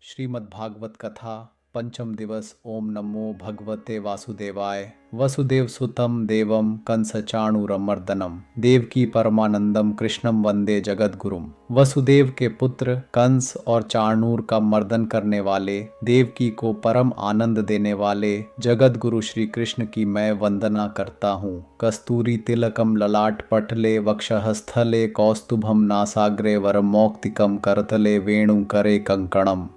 श्रीमद्भागवत कथा पंचम दिवस। ओम नमो भगवते वासुदेवाय। वसुदेव सुतम देवम कंस चाणूरमर्दनम देवकी परमानंदम कृष्णम वंदे जगद्गुरुम। वसुदेव के पुत्र कंस और चाणूर का मर्दन करने वाले, देवकी को परम आनंद देने वाले जगद्गुरु श्री कृष्ण की मैं वंदना करता हूँ। कस्तूरी तिलकम ललाट पटले वक्षस्थले कौस्तुभम नासाग्रे वरमौक्तिकम करतले वेणु करे कंकणम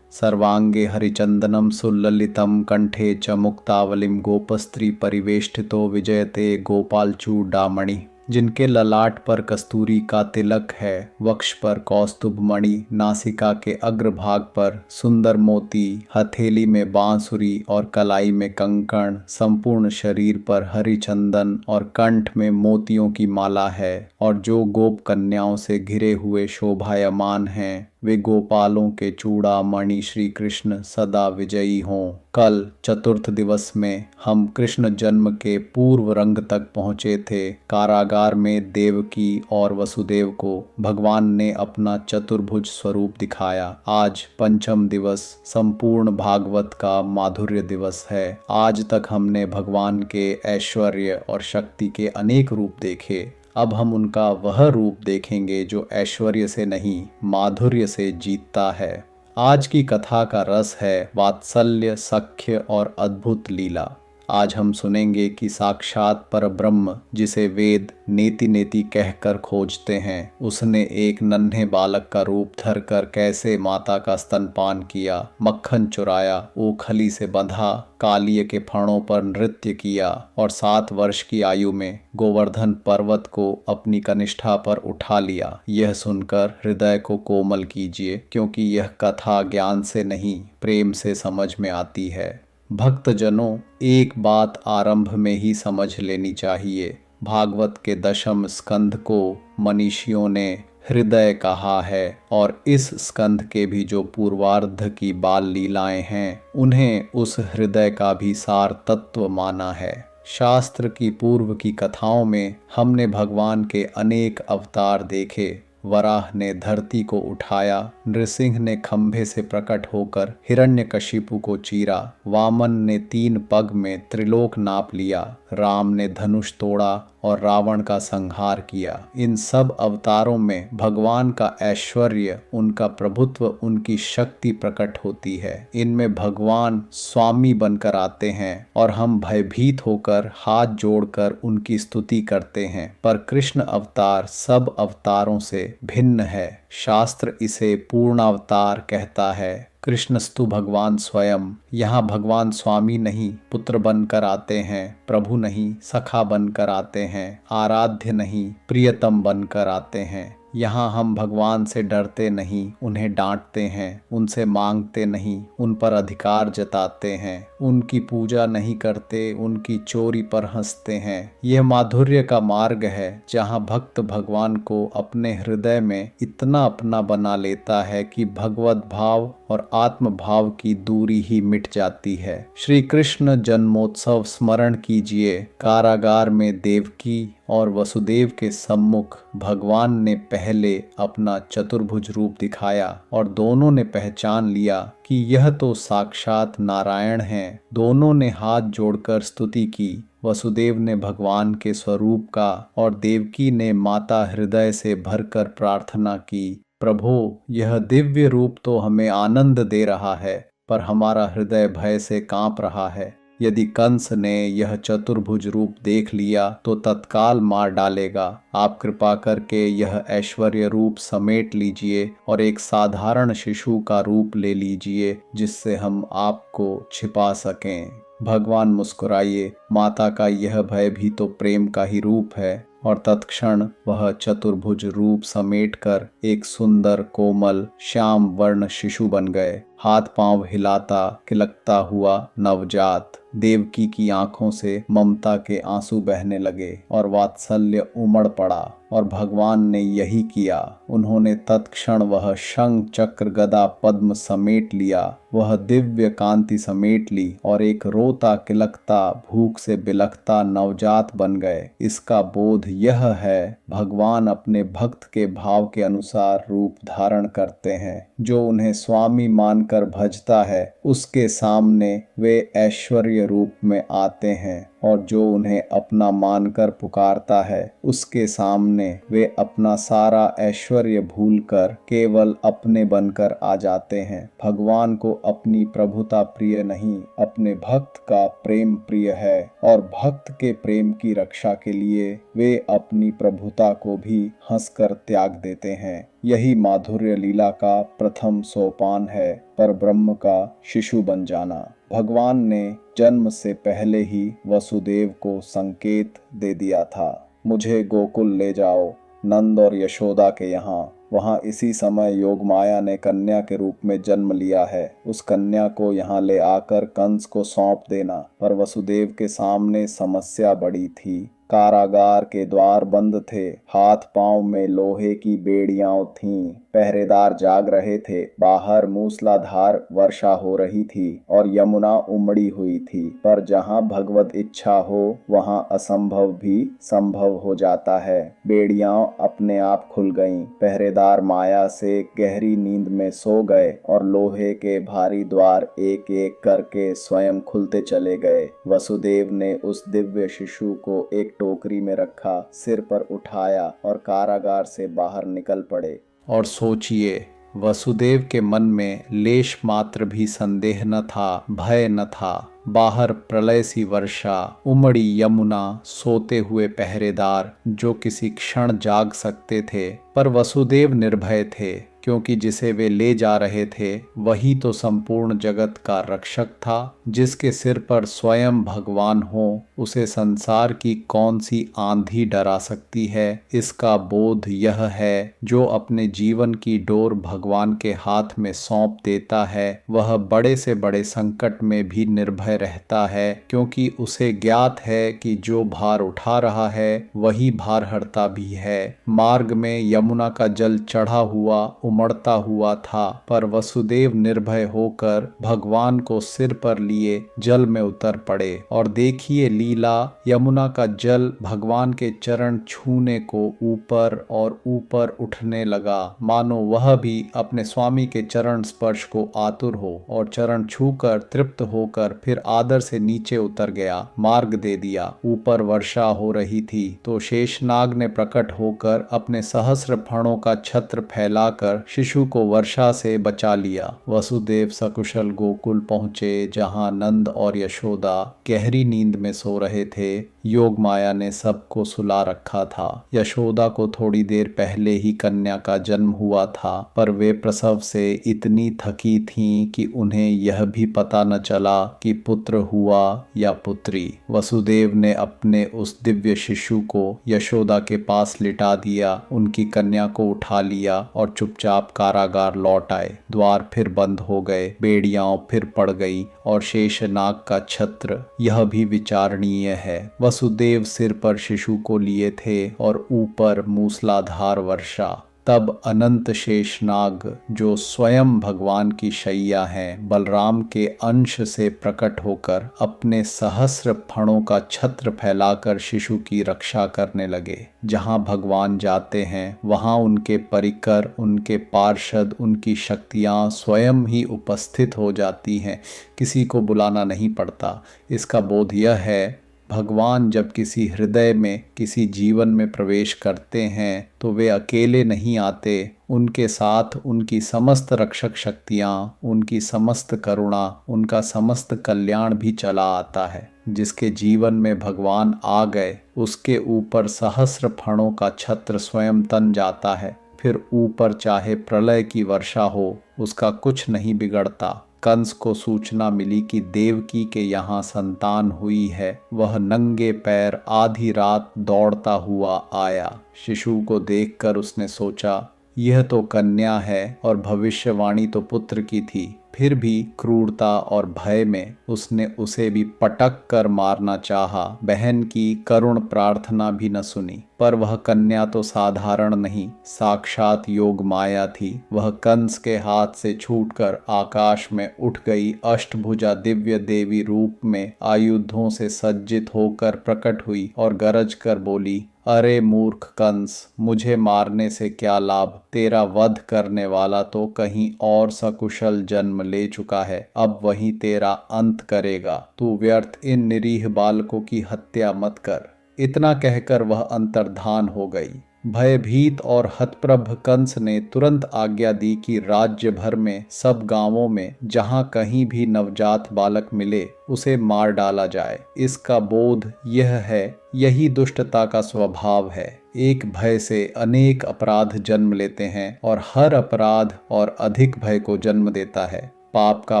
सर्वांगे हरिचंदनम सुललितम कंठे च मुक्तावलिम गोपस्त्री परिवेष्टितो विजयते गोपालचूडामणि। जिनके ललाट पर कस्तूरी का तिलक है, वक्ष पर कौस्तुभ मणि, नासिका के अग्रभाग पर सुंदर मोती, हथेली में बांसुरी और कलाई में कंकण, संपूर्ण शरीर पर हरिचंदन और कंठ में मोतियों की माला है, और जो गोप कन्याओं से घिरे हुए शोभायमान हैं, वे गोपालों के चूड़ामणि श्री कृष्ण सदा विजयी हों। कल चतुर्थ दिवस में हम कृष्ण जन्म के पूर्व रंग तक पहुँचे थे। कारागार में देवकी और वसुदेव को भगवान ने अपना चतुर्भुज स्वरूप दिखाया। आज पंचम दिवस संपूर्ण भागवत का माधुर्य दिवस है। आज तक हमने भगवान के ऐश्वर्य और शक्ति के अनेक रूप देखे। अब हम उनका वह रूप देखेंगे जो ऐश्वर्य से नहीं, माधुर्य से जीतता है। आज की कथा का रस है वात्सल्य, सख्य और अद्भुत लीला। आज हम सुनेंगे कि साक्षात परब्रह्म, जिसे वेद नेति नेति कहकर खोजते हैं, उसने एक नन्हे बालक का रूप धरकर कैसे माता का स्तनपान किया, मक्खन चुराया, ओखली से बंधा, कालिय के फणों पर नृत्य किया और 7 वर्ष की आयु में गोवर्धन पर्वत को अपनी कनिष्ठा पर उठा लिया। यह सुनकर हृदय को कोमल कीजिए, क्योंकि यह कथा ज्ञान से नहीं, प्रेम से समझ में आती है। भक्तजनों, एक बात आरंभ में ही समझ लेनी चाहिए। भागवत के दशम स्कंध को मनीषियों ने हृदय कहा है, और इस स्कंध के भी जो पूर्वार्ध की बाल लीलाएं हैं, उन्हें उस हृदय का भी सार तत्व माना है। शास्त्र की पूर्व की कथाओं में हमने भगवान के अनेक अवतार देखे। वराह ने धरती को उठाया, नृसिंह ने खंभे से प्रकट होकर हिरण्यकशिपु को चीरा, वामन ने 3 पग में त्रिलोक नाप लिया, राम ने धनुष तोड़ा और रावण का संहार किया। इन सब अवतारों में भगवान का ऐश्वर्य, उनका प्रभुत्व, उनकी शक्ति प्रकट होती है। इनमें भगवान स्वामी बनकर आते हैं और हम भयभीत होकर हाथ जोड़कर उनकी स्तुति करते हैं। पर कृष्ण अवतार सब अवतारों से भिन्न है। शास्त्र इसे पूर्णावतार कहता है। कृष्णस्तु भगवान स्वयं। यहाँ भगवान स्वामी नहीं, पुत्र बनकर आते हैं, प्रभु नहीं, सखा बनकर आते हैं, आराध्य नहीं, प्रियतम बनकर आते हैं। यहाँ हम भगवान से डरते नहीं, उन्हें डांटते हैं, उनसे मांगते नहीं, उन पर अधिकार जताते हैं, उनकी पूजा नहीं करते, उनकी चोरी पर हंसते हैं। यह माधुर्य का मार्ग है, जहाँ भक्त भगवान को अपने हृदय में इतना अपना बना लेता है कि भगवत भाव और आत्म भाव की दूरी ही मिट जाती है। श्री कृष्ण जन्मोत्सव स्मरण कीजिए। कारागार में देवकी और वसुदेव के सम्मुख भगवान ने पहले अपना चतुर्भुज रूप दिखाया, और दोनों ने पहचान लिया कि यह तो साक्षात नारायण हैं। दोनों ने हाथ जोड़कर स्तुति की। वसुदेव ने भगवान के स्वरूप का और देवकी ने माता हृदय से भरकर प्रार्थना की, प्रभो, यह दिव्य रूप तो हमें आनंद दे रहा है, पर हमारा हृदय भय से कांप रहा है। यदि कंस ने यह चतुर्भुज रूप देख लिया तो तत्काल मार डालेगा। आप कृपा करके यह ऐश्वर्य रूप समेट लीजिए और एक साधारण शिशु का रूप ले लीजिए, जिससे हम आपको छिपा सकें। भगवान मुस्कुराइए, माता का यह भय भी तो प्रेम का ही रूप है। और तत्क्षण वह चतुर्भुज रूप समेटकर एक सुंदर कोमल श्याम वर्ण शिशु बन गए। हाथ पांव हिलाता खिलकता हुआ नवजात। देवकी की आंखों से ममता के आंसू बहने लगे और वात्सल्य उमड़ पड़ा। और भगवान ने यही किया। उन्होंने तत्क्षण वह शंख चक्र गदा पद्म समेट लिया, वह दिव्य कांति समेट ली और एक रोता किलकता भूख से बिलखता नवजात बन गए। इसका बोध यह है, भगवान अपने भक्त के भाव के अनुसार रूप धारण करते हैं। जो उन्हें स्वामी मानकर भजता है उसके सामने वे ऐश्वर्य रूप में आते हैं, और जो उन्हें अपना मानकर पुकारता है उसके सामने वे अपना सारा ऐश्वर्य भूलकर केवल अपने बनकर आ जाते हैं। भगवान को अपनी प्रभुता प्रिय नहीं, अपने भक्त का प्रेम प्रिय है, और भक्त के प्रेम की रक्षा के लिए वे अपनी प्रभुता को भी हंसकर त्याग देते हैं। यही माधुर्य लीला का प्रथम सोपान है, पर ब्रह्म का शिशु बन जाना। भगवान ने जन्म से पहले ही वसुदेव को संकेत दे दिया था, मुझे गोकुल ले जाओ, नंद और यशोदा के यहाँ। वहाँ इसी समय योगमाया ने कन्या के रूप में जन्म लिया है। उस कन्या को यहाँ ले आकर कंस को सौंप देना। पर वसुदेव के सामने समस्या बड़ी थी। कारागार के द्वार बंद थे, हाथ पांव में लोहे की बेड़ियां थीं, पहरेदार जाग रहे थे, बाहर मूसलाधार वर्षा हो रही थी और यमुना उमड़ी हुई थी। पर जहां भगवत इच्छा हो वहां असंभव भी संभव हो जाता है। बेड़ियां अपने आप खुल गईं, पहरेदार माया से गहरी नींद में सो गए और लोहे के भारी द्वार एक एक करके स्वयं खुलते चले गए। वसुदेव ने उस दिव्य शिशु को एक टोकरी में रखा, सिर पर उठाया और कारागार से बाहर निकल पड़े। और सोचिए, वसुदेव के मन में लेश मात्र भी संदेह न था, भय न था। बाहर प्रलय सी वर्षा, उमड़ी यमुना, सोते हुए पहरेदार जो किसी क्षण जाग सकते थे, पर वसुदेव निर्भय थे, क्योंकि जिसे वे ले जा रहे थे वही तो संपूर्ण जगत का रक्षक था। जिसके सिर पर स्वयं भगवान हो उसे संसार की कौन सी आंधी डरा सकती है। इसका बोध यह है, जो अपने जीवन की डोर भगवान के हाथ में सौंप देता है वह बड़े से बड़े संकट में भी निर्भय रहता है, क्योंकि उसे ज्ञात है कि जो भार उठा रहा है वही भार हरता भी है। मार्ग में यमुना का जल चढ़ा हुआ उमड़ता हुआ था, पर वसुदेव निर्भय होकर भगवान को सिर पर लिए जल में उतर पड़े। और देखिए लीला, यमुना का जल भगवान के चरण छूने को ऊपर और ऊपर उठने लगा, मानो वह भी अपने स्वामी के चरण स्पर्श को आतुर हो, और चरण छूकर तृप्त होकर फिर आदर से नीचे उतर गया। मार्ग दे दिया। ऊपर वर्षा हो रही थी तो शेषनाग ने प्रकट होकर अपने सहस्र फणों का छत्र फैलाकर शिशु को वर्षा से बचा लिया। वसुदेव सकुशल गोकुल पहुंचे, जहां नंद और यशोदा गहरी नींद में सो रहे थे। योग माया ने सबको सुला रखा था। यशोदा को थोड़ी देर पहले ही कन्या का जन्म हुआ था, पर वे प्रसव से इतनी थकी थीं कि उन्हें यह भी पता न चला कि पुत्र हुआ या पुत्री। वसुदेव ने अपने उस दिव्य शिशु को यशोदा के पास लिटा दिया, उनकी कन्या को उठा लिया और चुपचाप कारागार लौट आए। द्वार फिर बंद हो गए, बेड़ियां फिर पड़ गई और शेषनाग का छत्र। यह भी विचारणीय है। वसुदेव सिर पर शिशु को लिए थे और ऊपर मूसलाधार वर्षा। तब अनंत शेषनाग, जो स्वयं भगवान की शैया हैं, बलराम के अंश से प्रकट होकर अपने सहस्र फणों का छत्र फैलाकर शिशु की रक्षा करने लगे। जहां भगवान जाते हैं वहां उनके परिकर, उनके पार्षद, उनकी शक्तियां स्वयं ही उपस्थित हो जाती हैं, किसी को बुलाना नहीं पड़ता। इसका बोध यह है, भगवान जब किसी हृदय में, किसी जीवन में प्रवेश करते हैं तो वे अकेले नहीं आते, उनके साथ उनकी समस्त रक्षक शक्तियाँ, उनकी समस्त करुणा, उनका समस्त कल्याण भी चला आता है। जिसके जीवन में भगवान आ गए उसके ऊपर सहस्र फणों का छत्र स्वयं तन जाता है। फिर ऊपर चाहे प्रलय की वर्षा हो, उसका कुछ नहीं बिगड़ता। कंस को सूचना मिली कि देवकी के यहाँ संतान हुई है। वह नंगे पैर आधी रात दौड़ता हुआ आया। शिशु को देखकर उसने सोचा, यह तो कन्या है और भविष्यवाणी तो पुत्र की थी। फिर भी क्रूरता और भय में उसने उसे भी पटक कर मारना चाहा। बहन की करुण प्रार्थना भी न सुनी। पर वह कन्या तो साधारण नहीं, साक्षात योग माया थी। वह कंस के हाथ से छूटकर आकाश में उठ गई, अष्टभुजा दिव्य देवी रूप में आयुधों से सज्जित होकर प्रकट हुई और गरज कर बोली, अरे मूर्ख कंस, मुझे मारने से क्या लाभ? तेरा वध करने वाला तो कहीं और सकुशल जन्म ले चुका है, अब वही तेरा अंत करेगा। तू व्यर्थ इन निरीह बालकों की हत्या मत कर। इतना कहकर वह अंतर्धान हो गई। भयभीत और हतप्रभ कंस ने तुरंत आज्ञा दी कि राज्य भर में सब गांवों में जहां कहीं भी नवजात बालक मिले उसे मार डाला जाए। इसका बोध यह है, यही दुष्टता का स्वभाव है। एक भय से अनेक अपराध जन्म लेते हैं और हर अपराध और अधिक भय को जन्म देता है। पाप का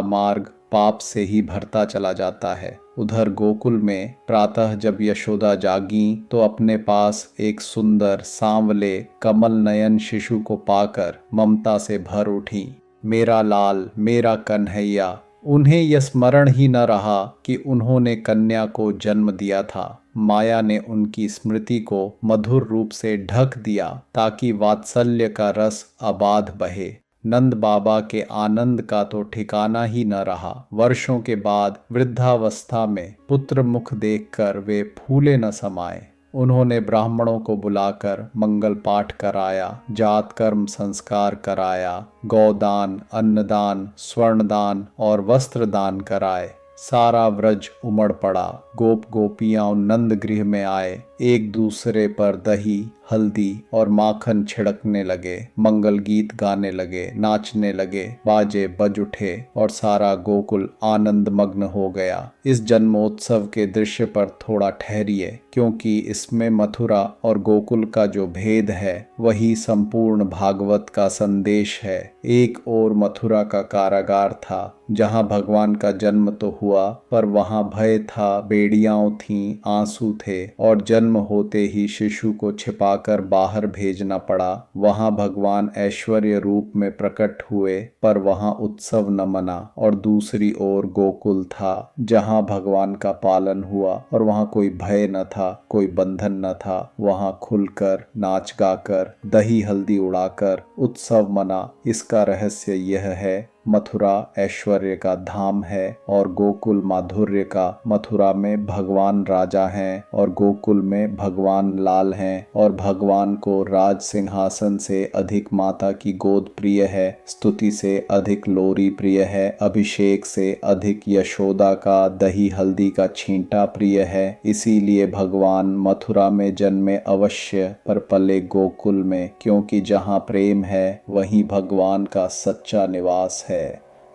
मार्ग पाप से ही भरता चला जाता है। उधर गोकुल में प्रातः जब यशोदा जागी तो अपने पास एक सुंदर सांवले कमल नयन शिशु को पाकर ममता से भर उठी। मेरा लाल, मेरा कन्हैया। उन्हें यह स्मरण ही न रहा कि उन्होंने कन्या को जन्म दिया था। माया ने उनकी स्मृति को मधुर रूप से ढक दिया ताकि वात्सल्य का रस अबाध बहे। नंद बाबा के आनंद का तो ठिकाना ही न रहा। वर्षों के बाद वृद्धावस्था में पुत्र मुख देखकर वे फूले न समाये। उन्होंने ब्राह्मणों को बुलाकर मंगल पाठ कराया, जात कर्म संस्कार कराया, गौदान, अन्नदान, स्वर्णदान और वस्त्रदान कराए। सारा व्रज उमड़ पड़ा। गोप गोपियां नंद गृह में आए, एक दूसरे पर दही, हल्दी और माखन छिड़कने लगे, मंगल गीत गाने लगे, नाचने लगे, बाजे बज उठे और सारा गोकुल आनंद मग्न हो गया। इस जन्मोत्सव के दृश्य पर थोड़ा ठहरिए, क्योंकि इसमें मथुरा और गोकुल का जो भेद है वही संपूर्ण भागवत का संदेश है। एक ओर मथुरा का कारागार था, जहाँ भगवान का जन्म तो हुआ पर वहाँ भय था, बेड़ियां थीं, आंसू थे और जन्म होते ही शिशु को छिपाकर बाहर भेजना पड़ा। वहाँ भगवान ऐश्वर्य रूप में प्रकट हुए पर वहाँ उत्सव न मना। और दूसरी ओर गोकुल था, जहाँ भगवान का पालन हुआ और वहाँ कोई भय न था, कोई बंधन न था। वहाँ खुलकर नाच गाकर दही हल्दी उड़ाकर उत्सव मना। इसका रहस्य यह है, मथुरा ऐश्वर्य का धाम है और गोकुल माधुर्य का। मथुरा में भगवान राजा हैं और गोकुल में भगवान लाल हैं और भगवान को राज सिंहासन से अधिक माता की गोद प्रिय है, स्तुति से अधिक लोरी प्रिय है, अभिषेक से अधिक यशोदा का दही हल्दी का छींटा प्रिय है। इसीलिए भगवान मथुरा में जन्मे अवश्य पर पले गोकुल में, क्योंकि जहाँ प्रेम है वहीं भगवान का सच्चा निवास है।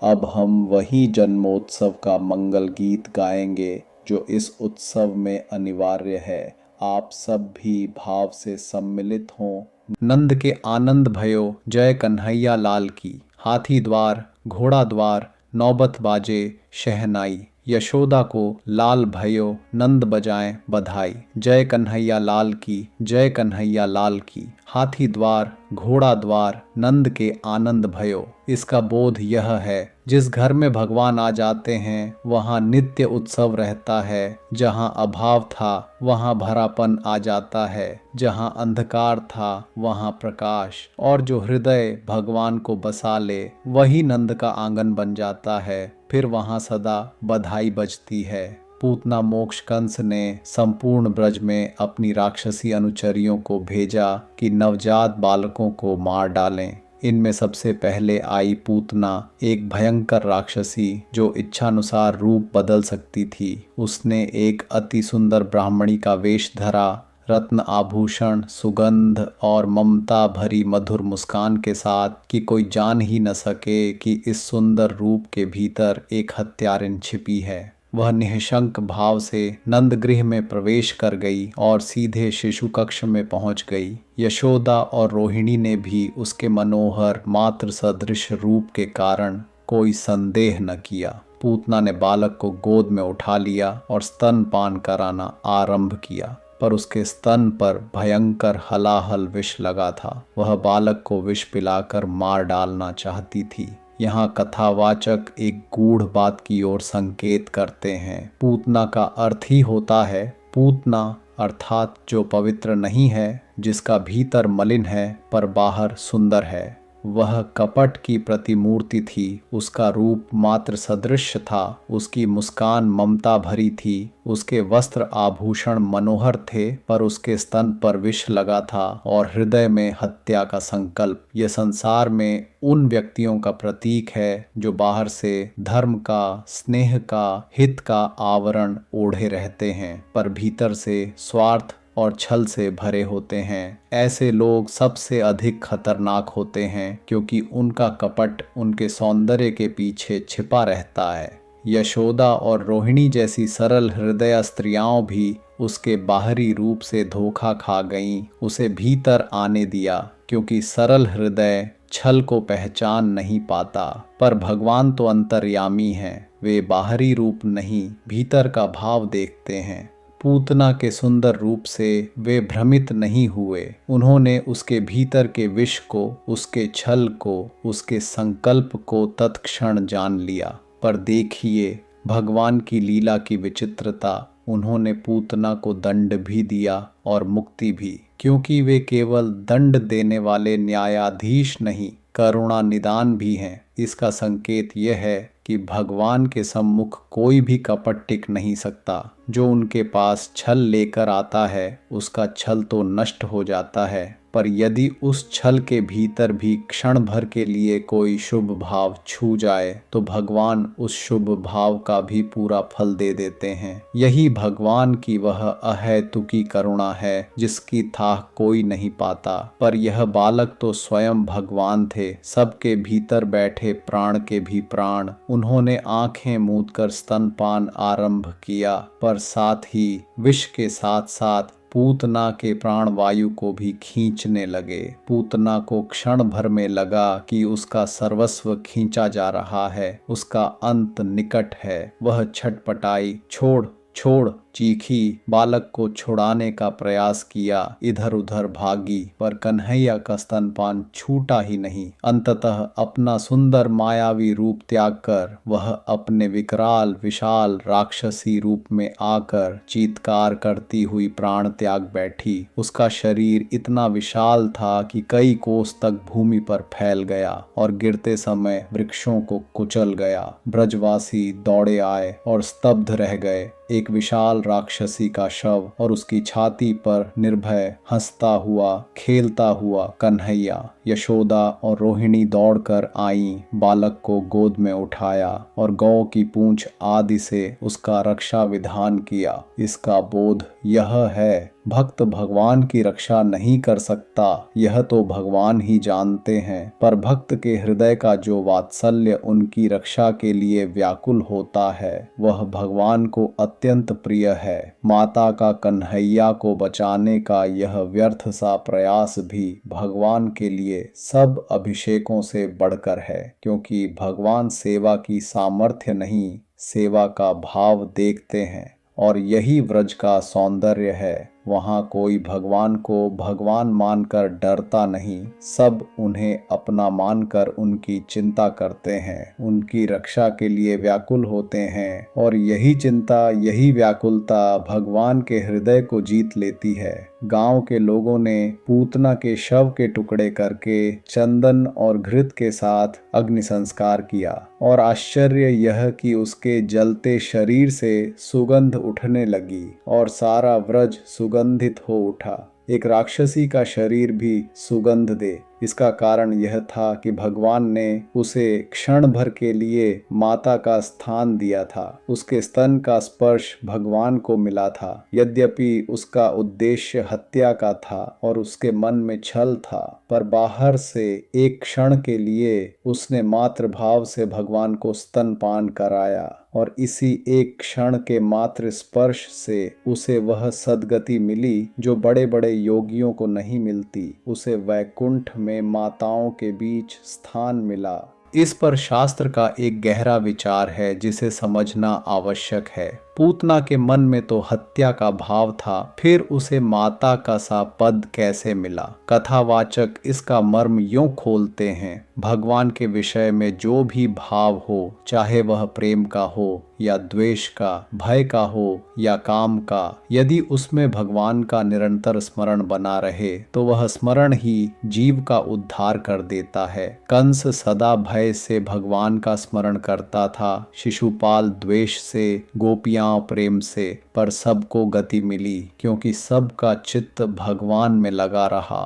अब हम वही जन्मोत्सव का मंगल गीत गाएंगे जो इस उत्सव में अनिवार्य है। आप सब भी भाव से सम्मिलित हों। नंद के आनंद भयो, जय कन्हैया लाल की। हाथी द्वार, घोड़ा द्वार, नौबत बाजे शहनाई। यशोदा को लाल भयो, नंद बजाएं बधाई। जय कन्हैया लाल की, जय कन्हैया लाल की। हाथी द्वार, घोड़ा द्वार, नंद के आनंद भयो। इसका बोध यह है, जिस घर में भगवान आ जाते हैं वहाँ नित्य उत्सव रहता है। जहाँ अभाव था वहाँ भरापन आ जाता है, जहाँ अंधकार था वहाँ प्रकाश। और जो हृदय भगवान को बसा ले वही नंद का आंगन बन जाता है। फिर वहाँ सदा बधाई बजती है। पूतना मोक्ष कंस ने संपूर्ण ब्रज में अपनी राक्षसी अनुचरियों को भेजा कि नवजात बालकों को मार डालें। इनमें सबसे पहले आई पूतना, एक भयंकर राक्षसी जो इच्छानुसार रूप बदल सकती थी। उसने एक अति सुंदर ब्राह्मणी का वेश धरा, रत्न आभूषण, सुगंध और ममता भरी मधुर मुस्कान के साथ, कि कोई जान ही न सके कि इस सुंदर रूप के भीतर एक हत्यारिन छिपी है। वह निःशंक भाव से नंद गृह में प्रवेश कर गई और सीधे शिशु कक्ष में पहुंच गई। यशोदा और रोहिणी ने भी उसके मनोहर मातृ सदृश रूप के कारण कोई संदेह न किया। पूतना ने बालक को गोद में उठा लिया और स्तनपान कराना आरंभ किया, पर उसके स्तन पर भयंकर हलाहल विष लगा था। वह बालक को विष पिलाकर मार डालना चाहती थी। यहाँ कथावाचक एक गूढ़ बात की ओर संकेत करते हैं। पूतना का अर्थ ही होता है पूतना, अर्थात जो पवित्र नहीं है, जिसका भीतर मलिन है पर बाहर सुंदर है। वह कपट की प्रतिमूर्ति थी, उसका रूप मात्र सदृश्य था, उसकी मुस्कान ममता भरी थी, उसके वस्त्र आभूषण मनोहर थे, पर उसके स्तन पर विष लगा था और हृदय में हत्या का संकल्प। यह संसार में उन व्यक्तियों का प्रतीक है जो बाहर से धर्म का, स्नेह का, हित का आवरण ओढ़े रहते हैं, पर भीतर से स्वार्थ और छल से भरे होते हैं। ऐसे लोग सबसे अधिक खतरनाक होते हैं, क्योंकि उनका कपट उनके सौंदर्य के पीछे छिपा रहता है। यशोदा और रोहिणी जैसी सरल हृदय स्त्रियां भी उसके बाहरी रूप से धोखा खा गईं, उसे भीतर आने दिया, क्योंकि सरल हृदय छल को पहचान नहीं पाता। पर भगवान तो अंतर्यामी हैं, वे बाहरी रूप नहीं, भीतर का भाव देखते हैं। पूतना के सुंदर रूप से वे भ्रमित नहीं हुए, उन्होंने उसके भीतर के विष को, उसके छल को, उसके संकल्प को तत्क्षण जान लिया। पर देखिए भगवान की लीला की विचित्रता, उन्होंने पूतना को दंड भी दिया और मुक्ति भी, क्योंकि वे केवल दंड देने वाले न्यायाधीश नहीं, करुणा निदान भी हैं। इसका संकेत यह है कि भगवान के सम्मुख कोई भी कपट टिक नहीं सकता। जो उनके पास छल लेकर आता है, उसका छल तो नष्ट हो जाता है, पर यदि उस छल के भीतर भी क्षण भर के लिए कोई शुभ भाव छू जाए, तो भगवान उस शुभ भाव का भी पूरा फल दे देते हैं। यही भगवान की वह अहेतुकी करुणा है जिसकी थाह कोई नहीं पाता। पर यह बालक तो स्वयं भगवान थे, सबके भीतर बैठे प्राण के भी प्राण। उन्होंने आंखें मूंदकर स्तनपान आरंभ किया, पर साथ ही विष के साथ साथ पूतना के प्राण वायु को भी खींचने लगे। पूतना को क्षण भर में लगा कि उसका सर्वस्व खींचा जा रहा है, उसका अंत निकट है। वह छटपटाई, छोड़ छोड़ चीखी, बालक को छुड़ाने का प्रयास किया, इधर उधर भागी, पर कन्हैया का स्तनपान छूटा ही नहीं। अंततः अपना सुंदर मायावी रूप त्याग कर वह अपने विकराल विशाल राक्षसी रूप में आकर चीत्कार करती हुई प्राण त्याग बैठी। उसका शरीर इतना विशाल था कि कई कोस तक भूमि पर फैल गया और गिरते समय वृक्षों को कुचल गया। ब्रजवासी दौड़े आए और स्तब्ध रह गए। एक विशाल राक्षसी का शव और उसकी छाती पर निर्भय हंसता हुआ, खेलता हुआ कन्हैया। यशोदा और रोहिणी दौड़कर आईं, बालक को गोद में उठाया और गौ की पूंछ आदि से उसका रक्षा विधान किया। इसका बोध यह है, भक्त भगवान की रक्षा नहीं कर सकता, यह तो भगवान ही जानते हैं, पर भक्त के हृदय का जो वात्सल्य उनकी रक्षा के लिए व्याकुल होता है, वह भगवान को अत्यंत प्रिय है। माता का कन्हैया को बचाने का यह व्यर्थ सा प्रयास भी भगवान के लिए सब अभिषेकों से बढ़कर है, क्योंकि भगवान सेवा की सामर्थ्य नहीं, सेवा का भाव देखते हैं। और यही व्रज का सौंदर्य है। वहाँ कोई भगवान को भगवान मानकर डरता नहीं, सब उन्हें अपना मानकर उनकी चिंता करते हैं, उनकी रक्षा के लिए व्याकुल होते हैं। और यही चिंता, यही व्याकुलता भगवान के हृदय को जीत लेती है। गांव के लोगों ने पूतना के शव के टुकड़े करके चंदन और घृत के साथ अग्नि संस्कार किया, और आश्चर्य यह कि उसके जलते शरीर से सुगंध उठने लगी और सारा व्रज सुगंधित हो उठा। एक राक्षसी का शरीर भी सुगंध दे, इसका कारण यह था कि भगवान ने उसे क्षण भर के लिए माता का स्थान दिया था। उसके स्तन का स्पर्श भगवान को मिला था। यद्यपि उसका उद्देश्य हत्या का था और उसके मन में छल था, पर बाहर से एक क्षण के लिए उसने मातृ भाव से भगवान को स्तनपान कराया, और इसी एक क्षण के मात्र स्पर्श से उसे वह सद्गति मिली जो बड़े बड़े योगियों को नहीं मिलती। उसे वैकुंठ में माताओं के बीच स्थान मिला। इस पर शास्त्र का एक गहरा विचार है जिसे समझना आवश्यक है। पूतना के मन में तो हत्या का भाव था, फिर उसे माता का सा पद कैसे मिला। कथावाचक इसका मर्म यूं खोलते हैं, भगवान के विषय में जो भी भाव हो, चाहे वह प्रेम का हो या द्वेष का, भय का हो या काम का, यदि उसमें भगवान का निरंतर स्मरण बना रहे तो वह स्मरण ही जीव का उद्धार कर देता है। कंस सदा भय से भगवान का स्मरण करता था, शिशुपाल द्वेष से, गोपियां प्रेम से, पर सबको गति मिली क्योंकि सबका चित्त भगवान में लगा रहा।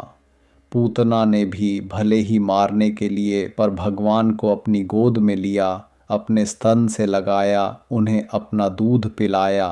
पूतना ने भी भले ही मारने के लिए पर भगवान को अपनी गोद में लिया, अपने स्तन से लगाया, उन्हें अपना दूध पिलाया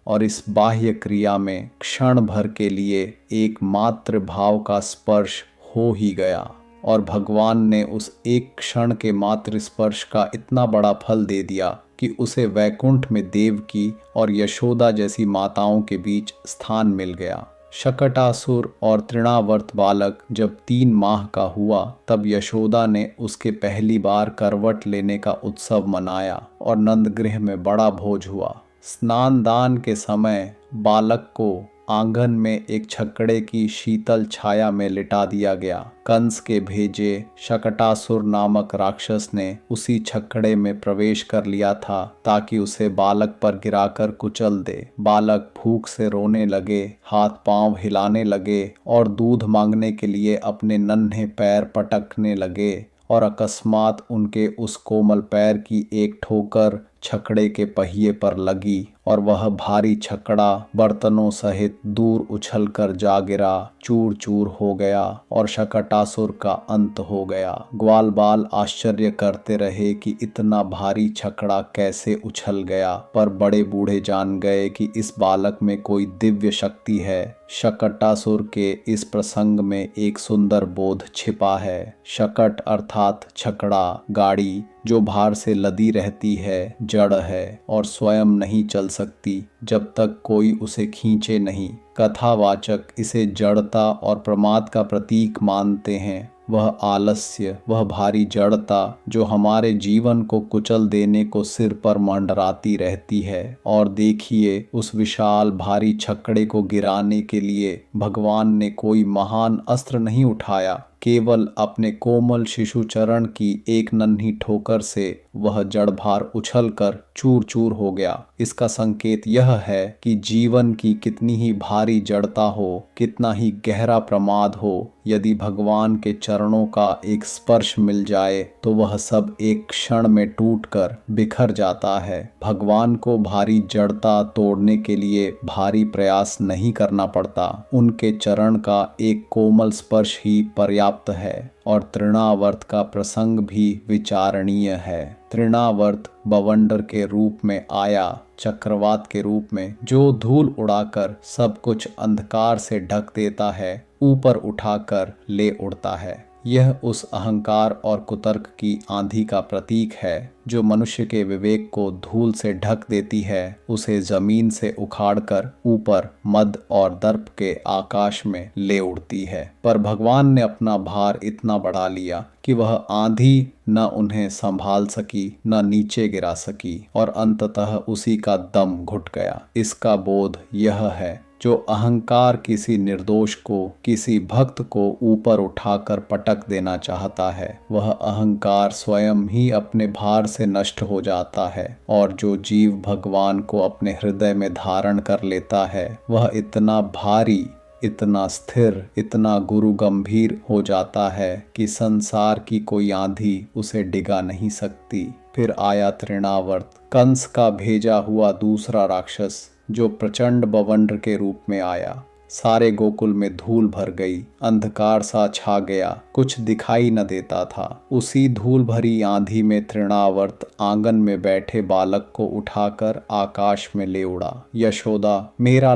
और इस बाह्य क्रिया में क्षण भर के लिए एकमात्र भाव का स्पर्श हो ही गया और भगवान ने उस एक क्षण के मात्र स्पर्श का इतना बड़ा फल दे दिया कि उसे वैकुंठ में देवकी और यशोदा जैसी माताओं के बीच स्थान मिल गया। शकटासुर और तृणावर्त बालक जब 3 माह का हुआ तब यशोदा ने उसके पहली बार करवट लेने का उत्सव मनाया और नंदगृह में बड़ा भोज हुआ। स्नान दान के समय बालक को आंगन में एक छकड़े की शीतल छाया में लिटा दिया गया। कंस के भेजे शकटासुर नामक राक्षस ने उसी छकड़े में प्रवेश कर लिया था ताकि उसे बालक पर गिराकर कुचल दे। बालक भूख से रोने लगे, हाथ पांव हिलाने लगे और दूध मांगने के लिए अपने नन्हे पैर पटकने लगे और अकस्मात उनके उस कोमल पैर की एक ठोकर छकड़े के पहिए पर लगी और वह भारी छकड़ा बर्तनों सहित दूर उछलकर जा गिरा, चूर चूर हो गया और शकटासुर का अंत हो गया। ग्वाल बाल आश्चर्य करते रहे कि इतना भारी छकड़ा कैसे उछल गया, पर बड़े बूढ़े जान गए कि इस बालक में कोई दिव्य शक्ति है। शकटासुर के इस प्रसंग में एक सुंदर बोध छिपा है। शकट अर्थात छकड़ा, गाड़ी जो भार से लदी रहती है, जड़ है और स्वयं नहीं चल सकती जब तक कोई उसे खींचे नहीं। कथावाचक इसे जड़ता और प्रमाद का प्रतीक मानते हैं। वह आलस्य, वह भारी जड़ता जो हमारे जीवन को कुचल देने को सिर पर मंडराती रहती है। और देखिए, उस विशाल भारी छकड़े को गिराने के लिए भगवान ने कोई महान अस्त्र नहीं उठाया, केवल अपने कोमल शिशु चरण की एक नन्ही ठोकर से वह जड़भार उछलकर चूर चूर हो गया। इसका संकेत यह है कि जीवन की कितनी ही भारी जड़ता हो, कितना ही गहरा प्रमाद हो, यदि भगवान के चरणों का एक स्पर्श मिल जाए तो वह सब एक क्षण में टूटकर बिखर जाता है। भगवान को भारी जड़ता तोड़ने के लिए भारी प्रयास नहीं करना पड़ता, उनके चरण का एक कोमल स्पर्श ही पर्याप्त है। और तृणावर्त का प्रसंग भी विचारणीय है। तृणावर्त बवंडर के रूप में आया, चक्रवात के रूप में, जो धूल उड़ाकर सब कुछ अंधकार से ढक देता है, ऊपर उठाकर ले उड़ता है। यह उस अहंकार और कुतर्क की आंधी का प्रतीक है जो मनुष्य के विवेक को धूल से ढक देती है, उसे जमीन से उखाड़कर ऊपर मद और दर्प के आकाश में ले उड़ती है। पर भगवान ने अपना भार इतना बढ़ा लिया कि वह आंधी न उन्हें संभाल सकी, न नीचे गिरा सकी और अंततः उसी का दम घुट गया। इसका बोध यह है, जो अहंकार किसी निर्दोष को, किसी भक्त को ऊपर उठाकर पटक देना चाहता है, वह अहंकार स्वयं ही अपने भार से नष्ट हो जाता है। और जो जीव भगवान को अपने हृदय में धारण कर लेता है, वह इतना भारी, इतना स्थिर, इतना गुरु गंभीर हो जाता है कि संसार की कोई आंधी उसे डिगा नहीं सकती। फिर आया तृणावर्त, कंस का भेजा हुआ दूसरा राक्षस, जो प्रचंड बवंडर के रूप में आया। सारे गोकुल में धूल भर गई, अंधकार सा छा गया, कुछ दिखाई न देता था। उसी धूल भरी आंधी में तृणावर्त आंगन में बैठे बालक को उठाकर आकाश में ले उड़ा। यशोदा मेरा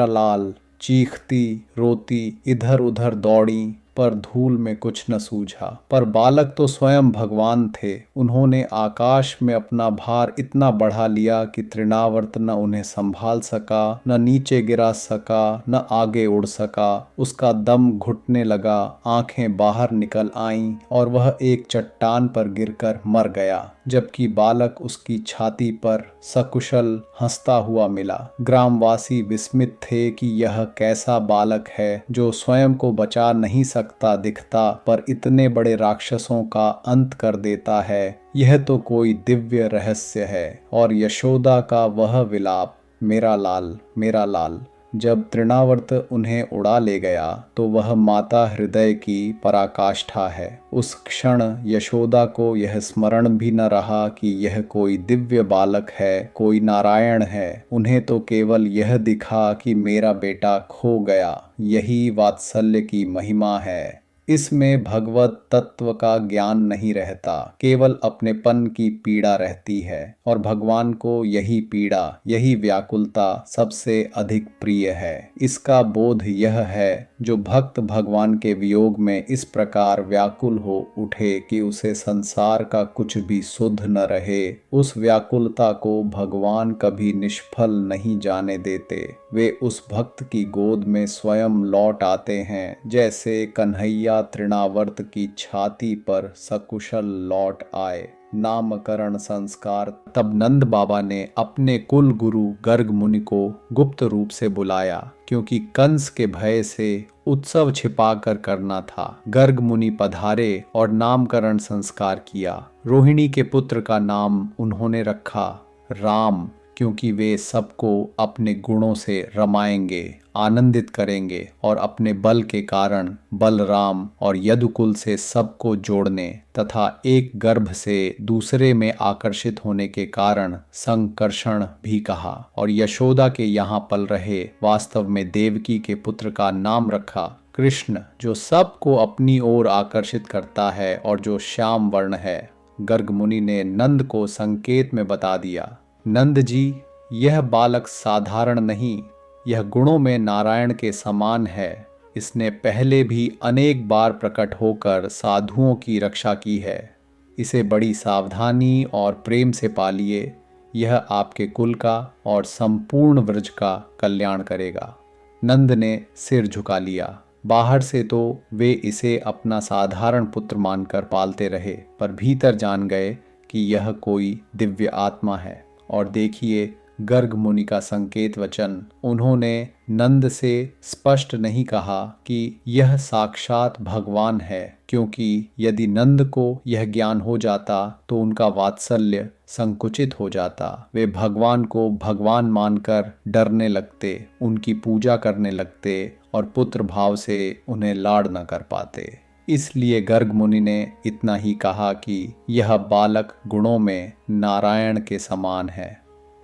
लाल चीखती रोती इधर उधर दौड़ी, पर धूल में कुछ न सूझा। पर बालक तो स्वयं भगवान थे, उन्होंने आकाश में अपना भार इतना बढ़ा लिया कि तृणावर्त न उन्हें संभाल सका, न नीचे गिरा सका, न आगे उड़ सका। उसका दम घुटने लगा, आंखें बाहर निकल आईं और वह एक चट्टान पर गिरकर मर गया। जबकि बालक उसकी छाती पर सकुशल हंसता हुआ मिला। ग्रामवासी विस्मित थे कि यह कैसा बालक है जो स्वयं को बचा नहीं सकता दिखता, पर इतने बड़े राक्षसों का अंत कर देता है। यह तो कोई दिव्य रहस्य है। और यशोदा का वह विलाप, मेरा लाल मेरा लाल, जब तृणावर्त उन्हें उड़ा ले गया तो वह माता हृदय की पराकाष्ठा है। उस क्षण यशोदा को यह स्मरण भी न रहा कि यह कोई दिव्य बालक है, कोई नारायण है। उन्हें तो केवल यह दिखा कि मेरा बेटा खो गया। यही वात्सल्य की महिमा है। इसमें भगवत तत्व का ज्ञान नहीं रहता, केवल अपनेपन की पीड़ा रहती है। और भगवान को यही पीड़ा, यही व्याकुलता सबसे अधिक प्रिय है। इसका बोध यह है, जो भक्त भगवान के वियोग में इस प्रकार व्याकुल हो उठे कि उसे संसार का कुछ भी सुध न रहे, उस व्याकुलता को भगवान कभी निष्फल नहीं जाने देते। वे उस भक्त की गोद में स्वयं लौट आते हैं, जैसे कन्हैया तृणावर्त की छाती पर सकुशल लौट आए। नामकरण संस्कार। तब नंद बाबा ने अपने कुल गुरु गर्ग मुनि को गुप्त रूप से बुलाया, क्योंकि कंस के भय से उत्सव छिपाकर करना था। गर्ग मुनि पधारे और नामकरण संस्कार किया। रोहिणी के पुत्र का नाम उन्होंने रखा राम, क्योंकि वे सबको अपने गुणों से रमाएंगे, आनंदित करेंगे और अपने बल के कारण बलराम और यदुकुल से सबको जोड़ने तथा एक गर्भ से दूसरे में आकर्षित होने के कारण संकर्षण भी कहा। और यशोदा के यहाँ पल रहे वास्तव में देवकी के पुत्र का नाम रखा कृष्ण, जो सबको अपनी ओर आकर्षित करता है और जो श्याम वर्ण है। गर्ग मुनि ने नंद को संकेत में बता दिया, नंद जी, यह बालक साधारण नहीं, यह गुणों में नारायण के समान है। इसने पहले भी अनेक बार प्रकट होकर साधुओं की रक्षा की है। इसे बड़ी सावधानी और प्रेम से पालिए। यह आपके कुल का और संपूर्ण व्रज का कल्याण करेगा। नंद ने सिर झुका लिया। बाहर से तो वे इसे अपना साधारण पुत्र मानकर पालते रहे, पर भीतर जान गए कि यह कोई दिव्य आत्मा है। और देखिए, गर्ग मुनि का संकेत वचन। उन्होंने नंद से स्पष्ट नहीं कहा कि यह साक्षात भगवान है, क्योंकि यदि नंद को यह ज्ञान हो जाता तो उनका वात्सल्य संकुचित हो जाता। वे भगवान को भगवान मानकर डरने लगते, उनकी पूजा करने लगते और पुत्र भाव से उन्हें लाड़ न कर पाते। इसलिए गर्ग मुनि ने इतना ही कहा कि यह बालक गुणों में नारायण के समान है।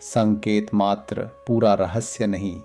संकेत मात्र, पूरा रहस्य नहीं।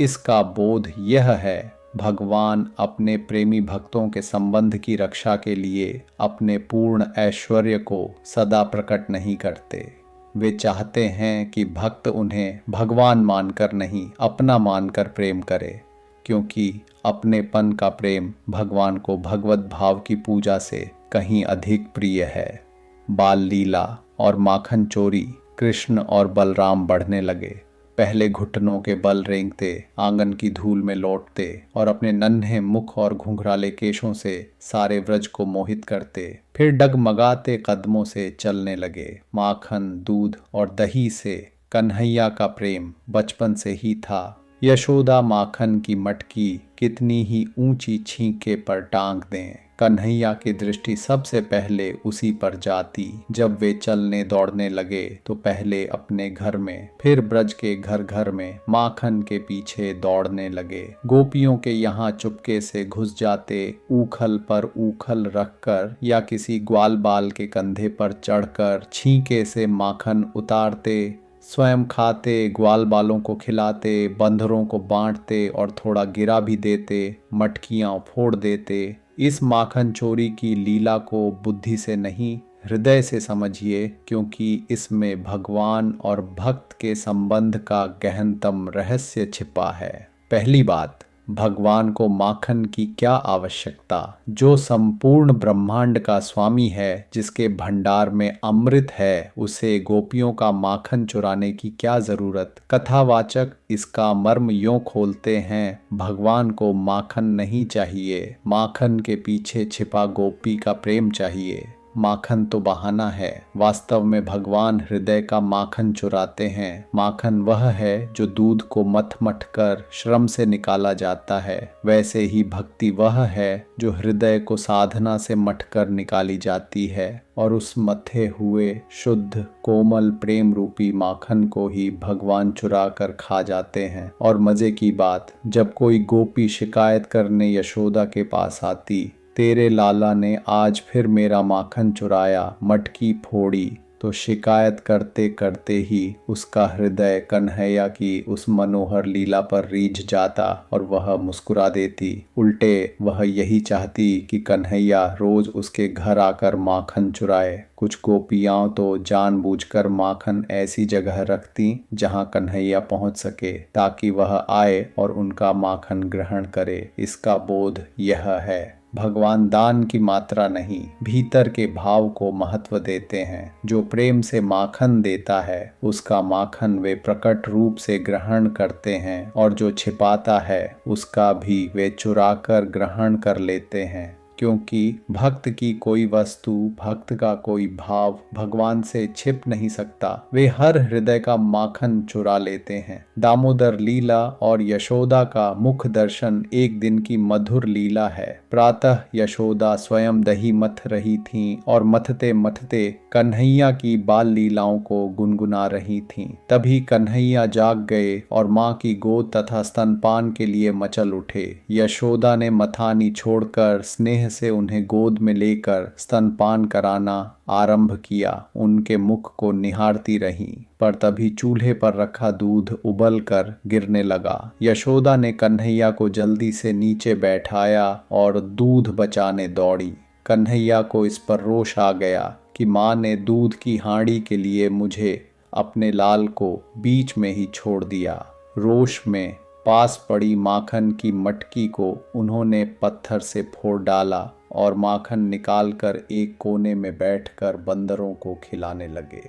इसका बोध यह है, भगवान अपने प्रेमी भक्तों के संबंध की रक्षा के लिए अपने पूर्ण ऐश्वर्य को सदा प्रकट नहीं करते। वे चाहते हैं कि भक्त उन्हें भगवान मानकर नहीं, अपना मानकर प्रेम करे, क्योंकि अपनेपन का प्रेम भगवान को भगवत भाव की पूजा से कहीं अधिक प्रिय है। बाल लीला और माखन चोरी कृष्ण और बलराम बढ़ने लगे। पहले घुटनों के बल रेंगते, आंगन की धूल में लौटते और अपने नन्हे मुख और घुंघराले केशों से सारे व्रज को मोहित करते। फिर डगमगाते कदमों से चलने लगे। माखन, दूध और दही से कन्हैया का प्रेम बचपन से ही था। यशोदा माखन की मटकी कितनी ही ऊंची छींके पर टांग दें, कन्हैया की दृष्टि सबसे पहले उसी पर जाती। जब वे चलने दौड़ने लगे तो पहले अपने घर में, फिर ब्रज के घर घर में माखन के पीछे दौड़ने लगे। गोपियों के यहाँ चुपके से घुस जाते, ऊखल पर ऊखल रखकर या किसी ग्वाल बाल के कंधे पर चढ़कर छींके से माखन उतारते, स्वयं खाते, ग्वाल बालों को खिलाते, बंदरों को बांटते और थोड़ा गिरा भी देते, मटकियां फोड़ देते। इस माखन चोरी की लीला को बुद्धि से नहीं, हृदय से समझिए, क्योंकि इसमें भगवान और भक्त के संबंध का गहनतम रहस्य छिपा है। पहली बात, भगवान को माखन की क्या आवश्यकता, जो संपूर्ण ब्रह्मांड का स्वामी है, जिसके भंडार में अमृत है, उसे गोपियों का माखन चुराने की क्या जरूरत। कथावाचक इसका मर्म यूं खोलते हैं, भगवान को माखन नहीं चाहिए, माखन के पीछे छिपा गोपी का प्रेम चाहिए। माखन तो बहाना है, वास्तव में भगवान हृदय का माखन चुराते हैं। माखन वह है जो दूध को मथ मथ कर श्रम से निकाला जाता है, वैसे ही भक्ति वह है जो हृदय को साधना से मथ कर निकाली जाती है, और उस मथे हुए शुद्ध कोमल प्रेम रूपी माखन को ही भगवान चुरा कर खा जाते हैं। और मजे की बात, जब कोई गोपी शिकायत करने यशोदा के पास आती, तेरे लाला ने आज फिर मेरा माखन चुराया, मटकी फोड़ी, तो शिकायत करते करते ही उसका हृदय कन्हैया की उस मनोहर लीला पर रीझ जाता और वह मुस्कुरा देती। उल्टे वह यही चाहती कि कन्हैया रोज उसके घर आकर माखन चुराए। कुछ गोपियाँ तो जानबूझकर माखन ऐसी जगह रखती जहाँ कन्हैया पहुँच सके, ताकि वह आए और उनका माखन ग्रहण करे। इसका बोध यह है, भगवान दान की मात्रा नहीं, भीतर के भाव को महत्व देते हैं। जो प्रेम से माखन देता है उसका माखन वे प्रकट रूप से ग्रहण करते हैं, और जो छिपाता है उसका भी वे चुरा कर ग्रहण कर लेते हैं। क्योंकि भक्त की कोई वस्तु, भक्त का कोई भाव भगवान से छिप नहीं सकता। वे हर हृदय का माखन चुरा लेते हैं। दामोदर लीला और यशोदा का मुख दर्शन एक दिन की मधुर लीला है। प्रातः यशोदा स्वयं दही मथ रही थीं और मथते मथते कन्हैया की बाल लीलाओं को गुनगुना रही थीं। तभी कन्हैया जाग गए और माँ की गोद तथा स्तनपान के लिए मचल उठे। यशोदा ने मथानी छोड़कर स्नेह से उन्हें गोद में लेकर स्तनपान कराना आरंभ किया। उनके मुख को निहारती रहीं, पर तभी चूल्हे पर रखा दूध उबल कर गिरने लगा। यशोदा ने कन्हैया को जल्दी से नीचे बैठाया और दूध बचाने दौड़ी। कन्हैया को इस पर रोष आ गया कि माँ ने दूध की हांडी के लिए मुझे, अपने लाल को, बीच में ही छोड़ दिया। रोष में पास पड़ी माखन की मटकी को उन्होंने पत्थर से फोड़ डाला और माखन निकालकर एक कोने में बैठकर बंदरों को खिलाने लगे।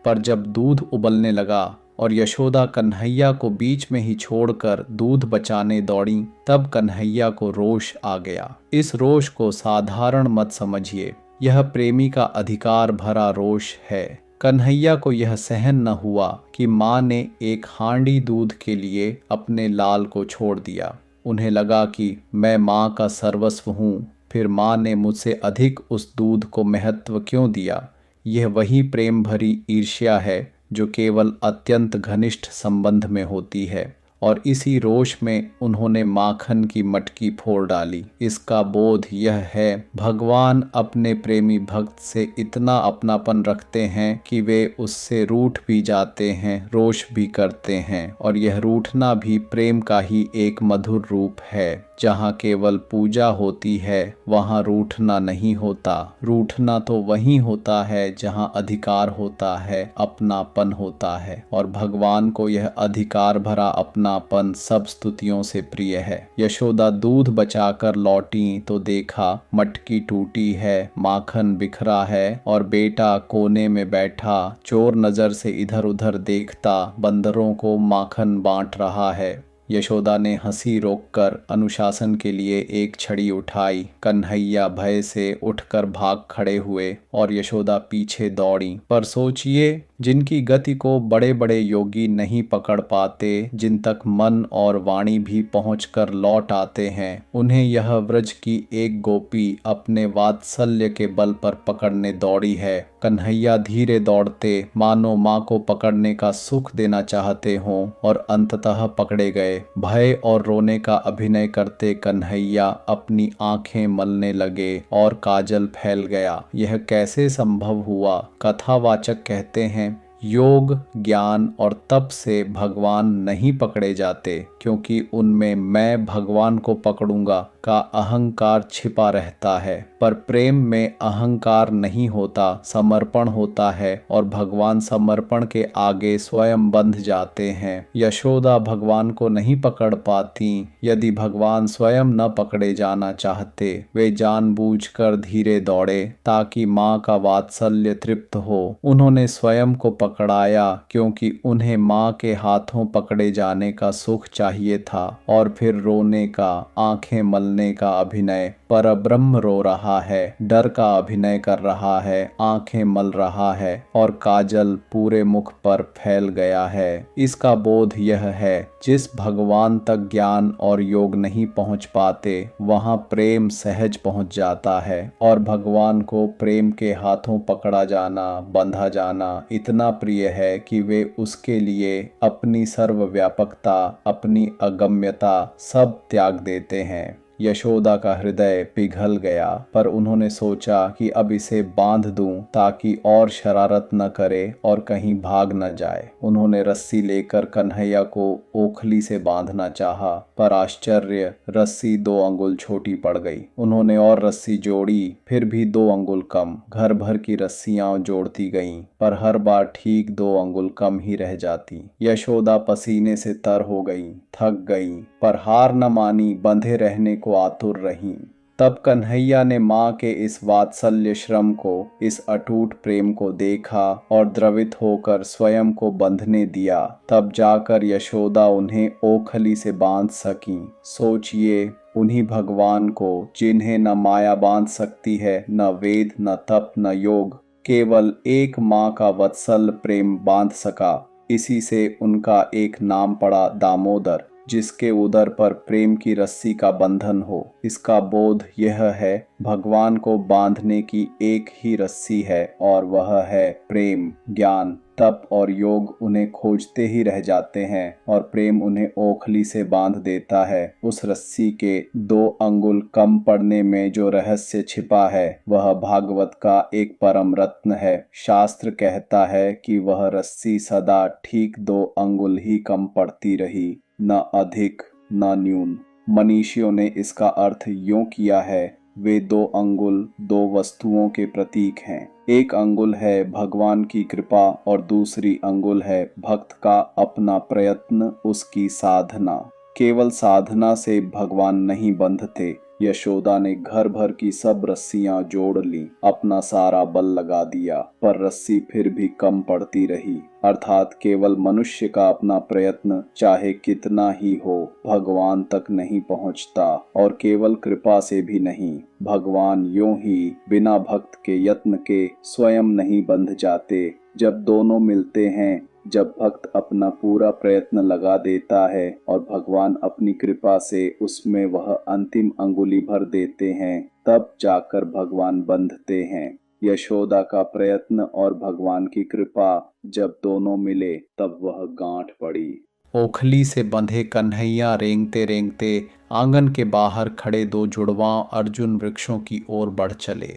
पर जब दूध उबलने लगा और यशोदा कन्हैया को बीच में ही छोड़कर दूध बचाने दौड़ी, तब कन्हैया को रोष आ गया। इस रोष को साधारण मत समझिए, यह प्रेमी का अधिकार भरा रोष है। कन्हैया को यह सहन न हुआ कि माँ ने एक हांडी दूध के लिए अपने लाल को छोड़ दिया। उन्हें लगा कि मैं माँ का सर्वस्व हूँ, फिर माँ ने मुझसे अधिक उस दूध को महत्व क्यों दिया। यह वही प्रेम भरी ईर्ष्या है जो केवल अत्यंत घनिष्ठ संबंध में होती है, और इसी रोष में उन्होंने माखन की मटकी फोड़ डाली। इसका बोध यह है, भगवान अपने प्रेमी भक्त से इतना अपनापन रखते हैं कि वे उससे रूठ भी जाते हैं, रोष भी करते हैं, और यह रूठना भी प्रेम का ही एक मधुर रूप है। जहाँ केवल पूजा होती है वहाँ रूठना नहीं होता। रूठना तो वहीं होता है जहाँ अधिकार होता है, अपनापन होता है, और भगवान को यह अधिकार भरा अपनापन सब स्तुतियों से प्रिय है। यशोदा दूध बचाकर लौटी तो देखा मटकी टूटी है, माखन बिखरा है, और बेटा कोने में बैठा चोर नजर से इधर उधर देखता बंदरों को माखन बांट रहा है। यशोदा ने हंसी रोककर अनुशासन के लिए एक छड़ी उठाई। कन्हैया भय से उठकर भाग खड़े हुए और यशोदा पीछे दौड़ी। पर सोचिए, जिनकी गति को बड़े बड़े योगी नहीं पकड़ पाते, जिन तक मन और वाणी भी पहुंचकर लौट आते हैं, उन्हें यह व्रज की एक गोपी अपने वात्सल्य के बल पर पकड़ने दौड़ी है। कन्हैया धीरे दौड़ते मानो माँ को पकड़ने का सुख देना चाहते हों, और अंततः पकड़े गए। भय और रोने का अभिनय करते कन्हैया अपनी आंखें मलने लगे और काजल फैल गया। यह कैसे संभव हुआ? कथावाचक कहते हैं, योग, ज्ञान और तप से भगवान नहीं पकड़े जाते, क्योंकि उनमें मैं भगवान को पकड़ूंगा का अहंकार छिपा रहता है। पर प्रेम में अहंकार नहीं होता, समर्पण होता है, और भगवान समर्पण के आगे स्वयं बंध जाते हैं। यशोदा भगवान को नहीं पकड़ पाती। यदि भगवान स्वयं न पकड़े जाना चाहते, वे जानबूझकर धीरे दौड़े ताकि माँ का वात्सल्य तृप्त हो। उन्होंने स्वयं को पकड़ाया क्योंकि उन्हें माँ के हाथों पकड़े जाने का सुख चाहिए था, और फिर रोने का, आंखें मलने जलने का अभिनय, परब्रह्म रो रहा है, डर का अभिनय कर रहा है, आंखें मल रहा है और काजल पूरे मुख पर फैल गया है। इसका बोध यह है, जिस भगवान तक ज्ञान और योग नहीं पहुंच पाते वहां प्रेम सहज पहुंच जाता है और भगवान को प्रेम के हाथों पकड़ा जाना, बंधा जाना इतना प्रिय है कि वे उसके लिए अपनी सर्वव्यापकता, अपनी अगम्यता सब त्याग देते हैं। यशोदा का हृदय पिघल गया, पर उन्होंने सोचा कि अब इसे बांध दूं ताकि और शरारत न करे और कहीं भाग न जाए। उन्होंने रस्सी लेकर कन्हैया को ओखली से बांधना चाहा, पर आश्चर्य, रस्सी 2 अंगुल छोटी पड़ गई। उन्होंने और रस्सी जोड़ी, फिर भी 2 अंगुल कम। घर भर की रस्सियां जोड़ती गईं, पर हर बार ठीक 2 अंगुल कम ही रह जाती। यशोदा पसीने से तर हो गई, थक गई, पर हार न मानी, बंधे रहने को आतुर रहीं। तब कन्हैया ने माँ के इस वात्सल्य श्रम को, इस अटूट प्रेम को देखा और द्रवित होकर स्वयं को बंधने दिया। तब जाकर यशोदा उन्हें ओखली से बांध सकी। सोचिए, उन्हीं भगवान को जिन्हें न माया बांध सकती है, न वेद, न तप, न योग, केवल एक माँ का वत्सल प्रेम बांध सका। इसी से उनका एक नाम पड़ा दामोदर, जिसके उदर पर प्रेम की रस्सी का बंधन हो। इसका बोध यह है, भगवान को बांधने की एक ही रस्सी है और वह है प्रेम। ज्ञान, तप और योग उन्हें खोजते ही रह जाते हैं और प्रेम उन्हें ओखली से बांध देता है। उस रस्सी के 2 अंगुल कम पड़ने में जो रहस्य छिपा है, वह भागवत का एक परम रत्न है। शास्त्र कहता है कि वह रस्सी सदा ठीक 2 अंगुल ही कम पड़ती रही, न अधिक न न्यून। मनीषियों ने इसका अर्थ यूं किया है, वे 2 अंगुल 2 वस्तुओं के प्रतीक हैं। एक अंगुल है भगवान की कृपा और दूसरी अंगुल है भक्त का अपना प्रयत्न, उसकी साधना। केवल साधना से भगवान नहीं बंधते। यशोदा ने घर भर की सब रस्सियां जोड़ ली, अपना सारा बल लगा दिया, पर रस्सी फिर भी कम पड़ती रही। अर्थात केवल मनुष्य का अपना प्रयत्न चाहे कितना ही हो, भगवान तक नहीं पहुंचता, और केवल कृपा से भी नहीं। भगवान यूं ही बिना भक्त के यत्न के स्वयं नहीं बंध जाते। जब दोनों मिलते हैं, जब भक्त अपना पूरा प्रयत्न लगा देता है और भगवान अपनी कृपा से उसमें वह अंतिम अंगुली भर देते हैं, तब जाकर भगवान बंधते हैं। यशोदा का प्रयत्न और भगवान की कृपा जब दोनों मिले, तब वह गांठ पड़ी। ओखली से बंधे कन्हैया रेंगते रेंगते आंगन के बाहर खड़े 2 जुड़वां अर्जुन वृक्षों की ओर बढ़ चले।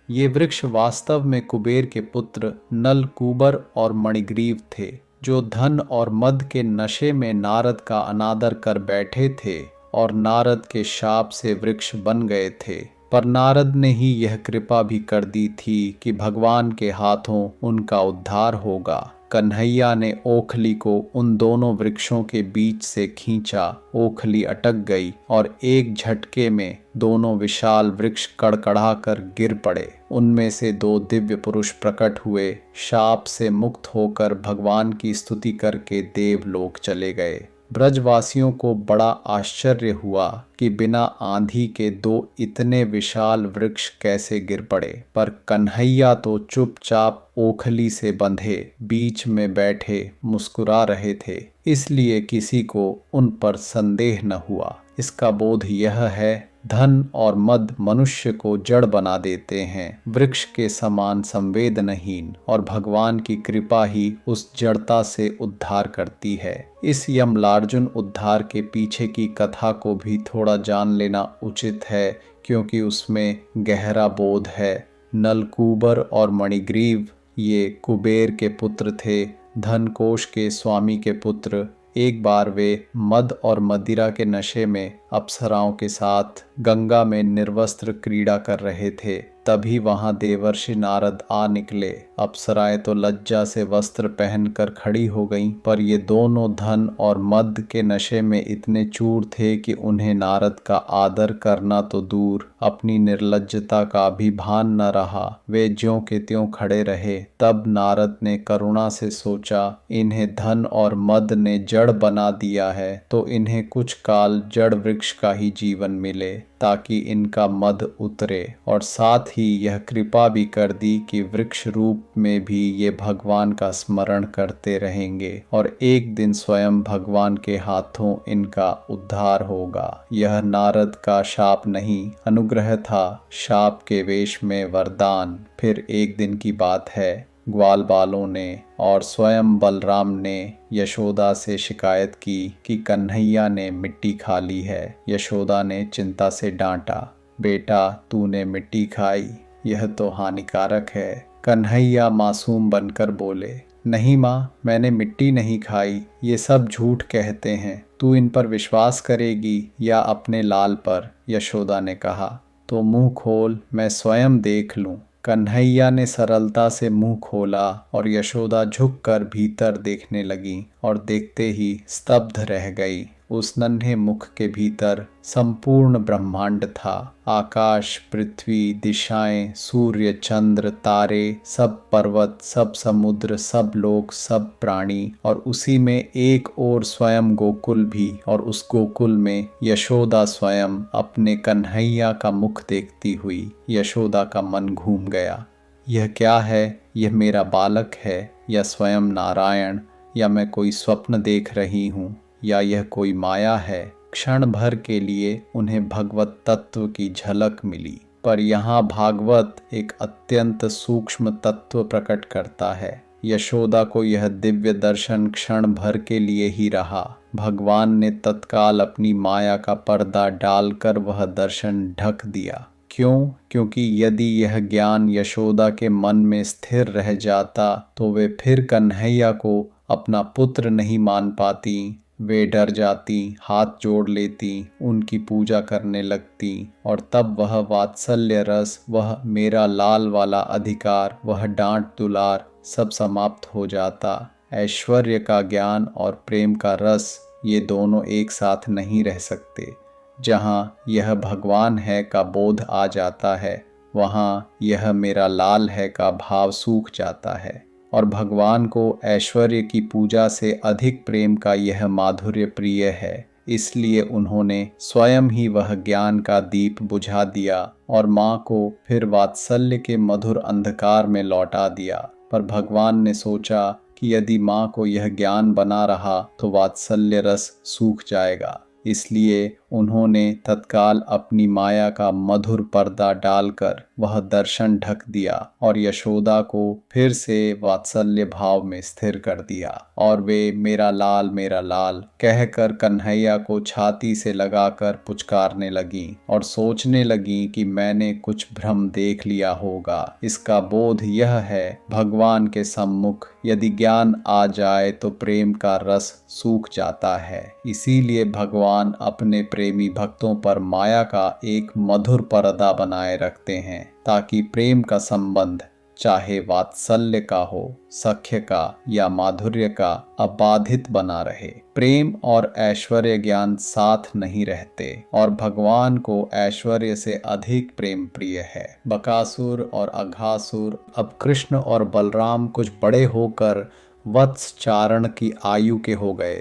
ये वृक्ष वास्तव में कुबेर के पुत्र नल, कूबर और मणिग्रीव थे, जो धन और मद के नशे में नारद का अनादर कर बैठे थे और नारद के शाप से वृक्ष बन गए थे। पर नारद ने ही यह कृपा भी कर दी थी कि भगवान के हाथों उनका उद्धार होगा। कन्हैया ने ओखली को उन दोनों वृक्षों के बीच से खींचा। ओखली अटक गई और एक झटके में दोनों विशाल वृक्ष कड़कड़ा कर गिर पड़े। उनमें से 2 दिव्य पुरुष प्रकट हुए, शाप से मुक्त होकर भगवान की स्तुति करके देवलोक चले गए। ब्रजवासियों को बड़ा आश्चर्य हुआ कि बिना आंधी के 2 इतने विशाल वृक्ष कैसे गिर पड़े, पर कन्हैया तो चुपचाप ओखली से बंधे बीच में बैठे मुस्कुरा रहे थे, इसलिए किसी को उन पर संदेह न हुआ। इसका बोध यह है, धन और मद मनुष्य को जड़ बना देते हैं, वृक्ष के समान संवेदनहीन, और भगवान की कृपा ही उस जड़ता से उद्धार करती है। इस यमलार्जुन उद्धार के पीछे की कथा को भी थोड़ा जान लेना उचित है, क्योंकि उसमें गहरा बोध है। नलकूबर और मणिग्रीव ये कुबेर के पुत्र थे, धनकोश के स्वामी के पुत्र। एक बार वे मद और मदिरा के नशे में अप्सराओं के साथ गंगा में निर्वस्त्र क्रीड़ा कर रहे थे। तभी वहां देवर्षि नारद आ निकले। अप्सराएं तो लज्जा से वस्त्र पहनकर खड़ी हो गईं, पर ये दोनों धन और मद के नशे में इतने चूर थे कि उन्हें नारद का आदर करना तो दूर, अपनी निर्लज्जता का भी भान न रहा। वे ज्यों के त्यों खड़े रहे। तब नारद ने करुणा से सोचा, इन्हें धन और मद ने जड़ बना दिया है, तो इन्हें कुछ काल जड़ वृक्ष का ही जीवन मिले। ताकि इनका मद उतरे, और साथ ही यह कृपा भी कर दी कि वृक्ष रूप में भी ये भगवान का स्मरण करते रहेंगे और एक दिन स्वयं भगवान के हाथों इनका उद्धार होगा। यह नारद का शाप नहीं, अनुग्रह था, शाप के वेश में वरदान। फिर एक दिन की बात है, ग्वाल बालों ने और स्वयं बलराम ने यशोदा से शिकायत की कि कन्हैया ने मिट्टी खा ली है। यशोदा ने चिंता से डांटा, बेटा तूने मिट्टी खाई, यह तो हानिकारक है। कन्हैया मासूम बनकर बोले, नहीं माँ, मैंने मिट्टी नहीं खाई, ये सब झूठ कहते हैं, तू इन पर विश्वास करेगी या अपने लाल पर? यशोदा ने कहा, तो मुंह खोल, मैं स्वयं देख लूं। कन्हैया ने सरलता से मुंह खोला और यशोदा झुककर भीतर देखने लगी और देखते ही स्तब्ध रह गई। उस नन्हे मुख के भीतर संपूर्ण ब्रह्मांड था। आकाश, पृथ्वी, दिशाएं, सूर्य, चंद्र, तारे, सब पर्वत, सब समुद्र, सब लोक, सब प्राणी, और उसी में एक और स्वयं गोकुल भी, और उस गोकुल में यशोदा स्वयं अपने कन्हैया का मुख देखती हुई। यशोदा का मन घूम गया। यह क्या है? यह मेरा बालक है या स्वयं नारायण? या मैं कोई स्वप्न देख रही हूँ या यह कोई माया है? क्षण भर के लिए उन्हें भगवत तत्व की झलक मिली, पर यहाँ भागवत एक अत्यंत सूक्ष्म तत्व प्रकट करता है। यशोदा को यह दिव्य दर्शन क्षण भर के लिए ही रहा। भगवान ने तत्काल अपनी माया का पर्दा डालकर वह दर्शन ढक दिया। क्यों? क्योंकि यदि यह ज्ञान यशोदा के मन में स्थिर रह जाता तो वे फिर कन्हैया को अपना पुत्र नहीं मान पाती। वे डर जाती, हाथ जोड़ लेती, उनकी पूजा करने लगती, और तब वह वात्सल्य रस, वह मेरा लाल वाला अधिकार, वह डांट दुलार सब समाप्त हो जाता। ऐश्वर्य का ज्ञान और प्रेम का रस, ये दोनों एक साथ नहीं रह सकते। जहाँ यह भगवान है का बोध आ जाता है, वहाँ यह मेरा लाल है का भाव सूख जाता है। और भगवान को ऐश्वर्य की पूजा से अधिक प्रेम का यह माधुर्य प्रिय है। इसलिए उन्होंने स्वयं ही वह ज्ञान का दीप बुझा दिया और माँ को फिर वात्सल्य के मधुर अंधकार में लौटा दिया। पर भगवान ने सोचा कि यदि माँ को यह ज्ञान बना रहा तो वात्सल्य रस सूख जाएगा। इसलिए उन्होंने तत्काल अपनी माया का मधुर पर्दा डालकर वह दर्शन ढक दिया और यशोदा को फिर से वात्सल्य भाव में स्थिर कर दिया। और वे मेरा लाल कहकर कन्हैया को छाती से लगाकर पुचकारने लगी और सोचने लगी कि मैंने कुछ भ्रम देख लिया होगा। इसका बोध यह है, भगवान के सम्मुख यदि ज्ञान आ जाए तो प्रेम का रस सूख जाता है। इसीलिए भगवान अपने प्रेमी भक्तों पर माया का एक मधुर पर्दा बनाए रखते हैं, ताकि प्रेम का संबंध चाहे वात्सल्य का हो, सख्य का या माधुर्य का, अबाधित बना रहे। प्रेम और ऐश्वर्य ज्ञान साथ नहीं रहते और भगवान को ऐश्वर्य से अधिक प्रेम प्रिय है। बकासुर और अघासुर अब कृष्ण और बलराम कुछ बड़े होकर वत्स चारण की आयु के हो गए।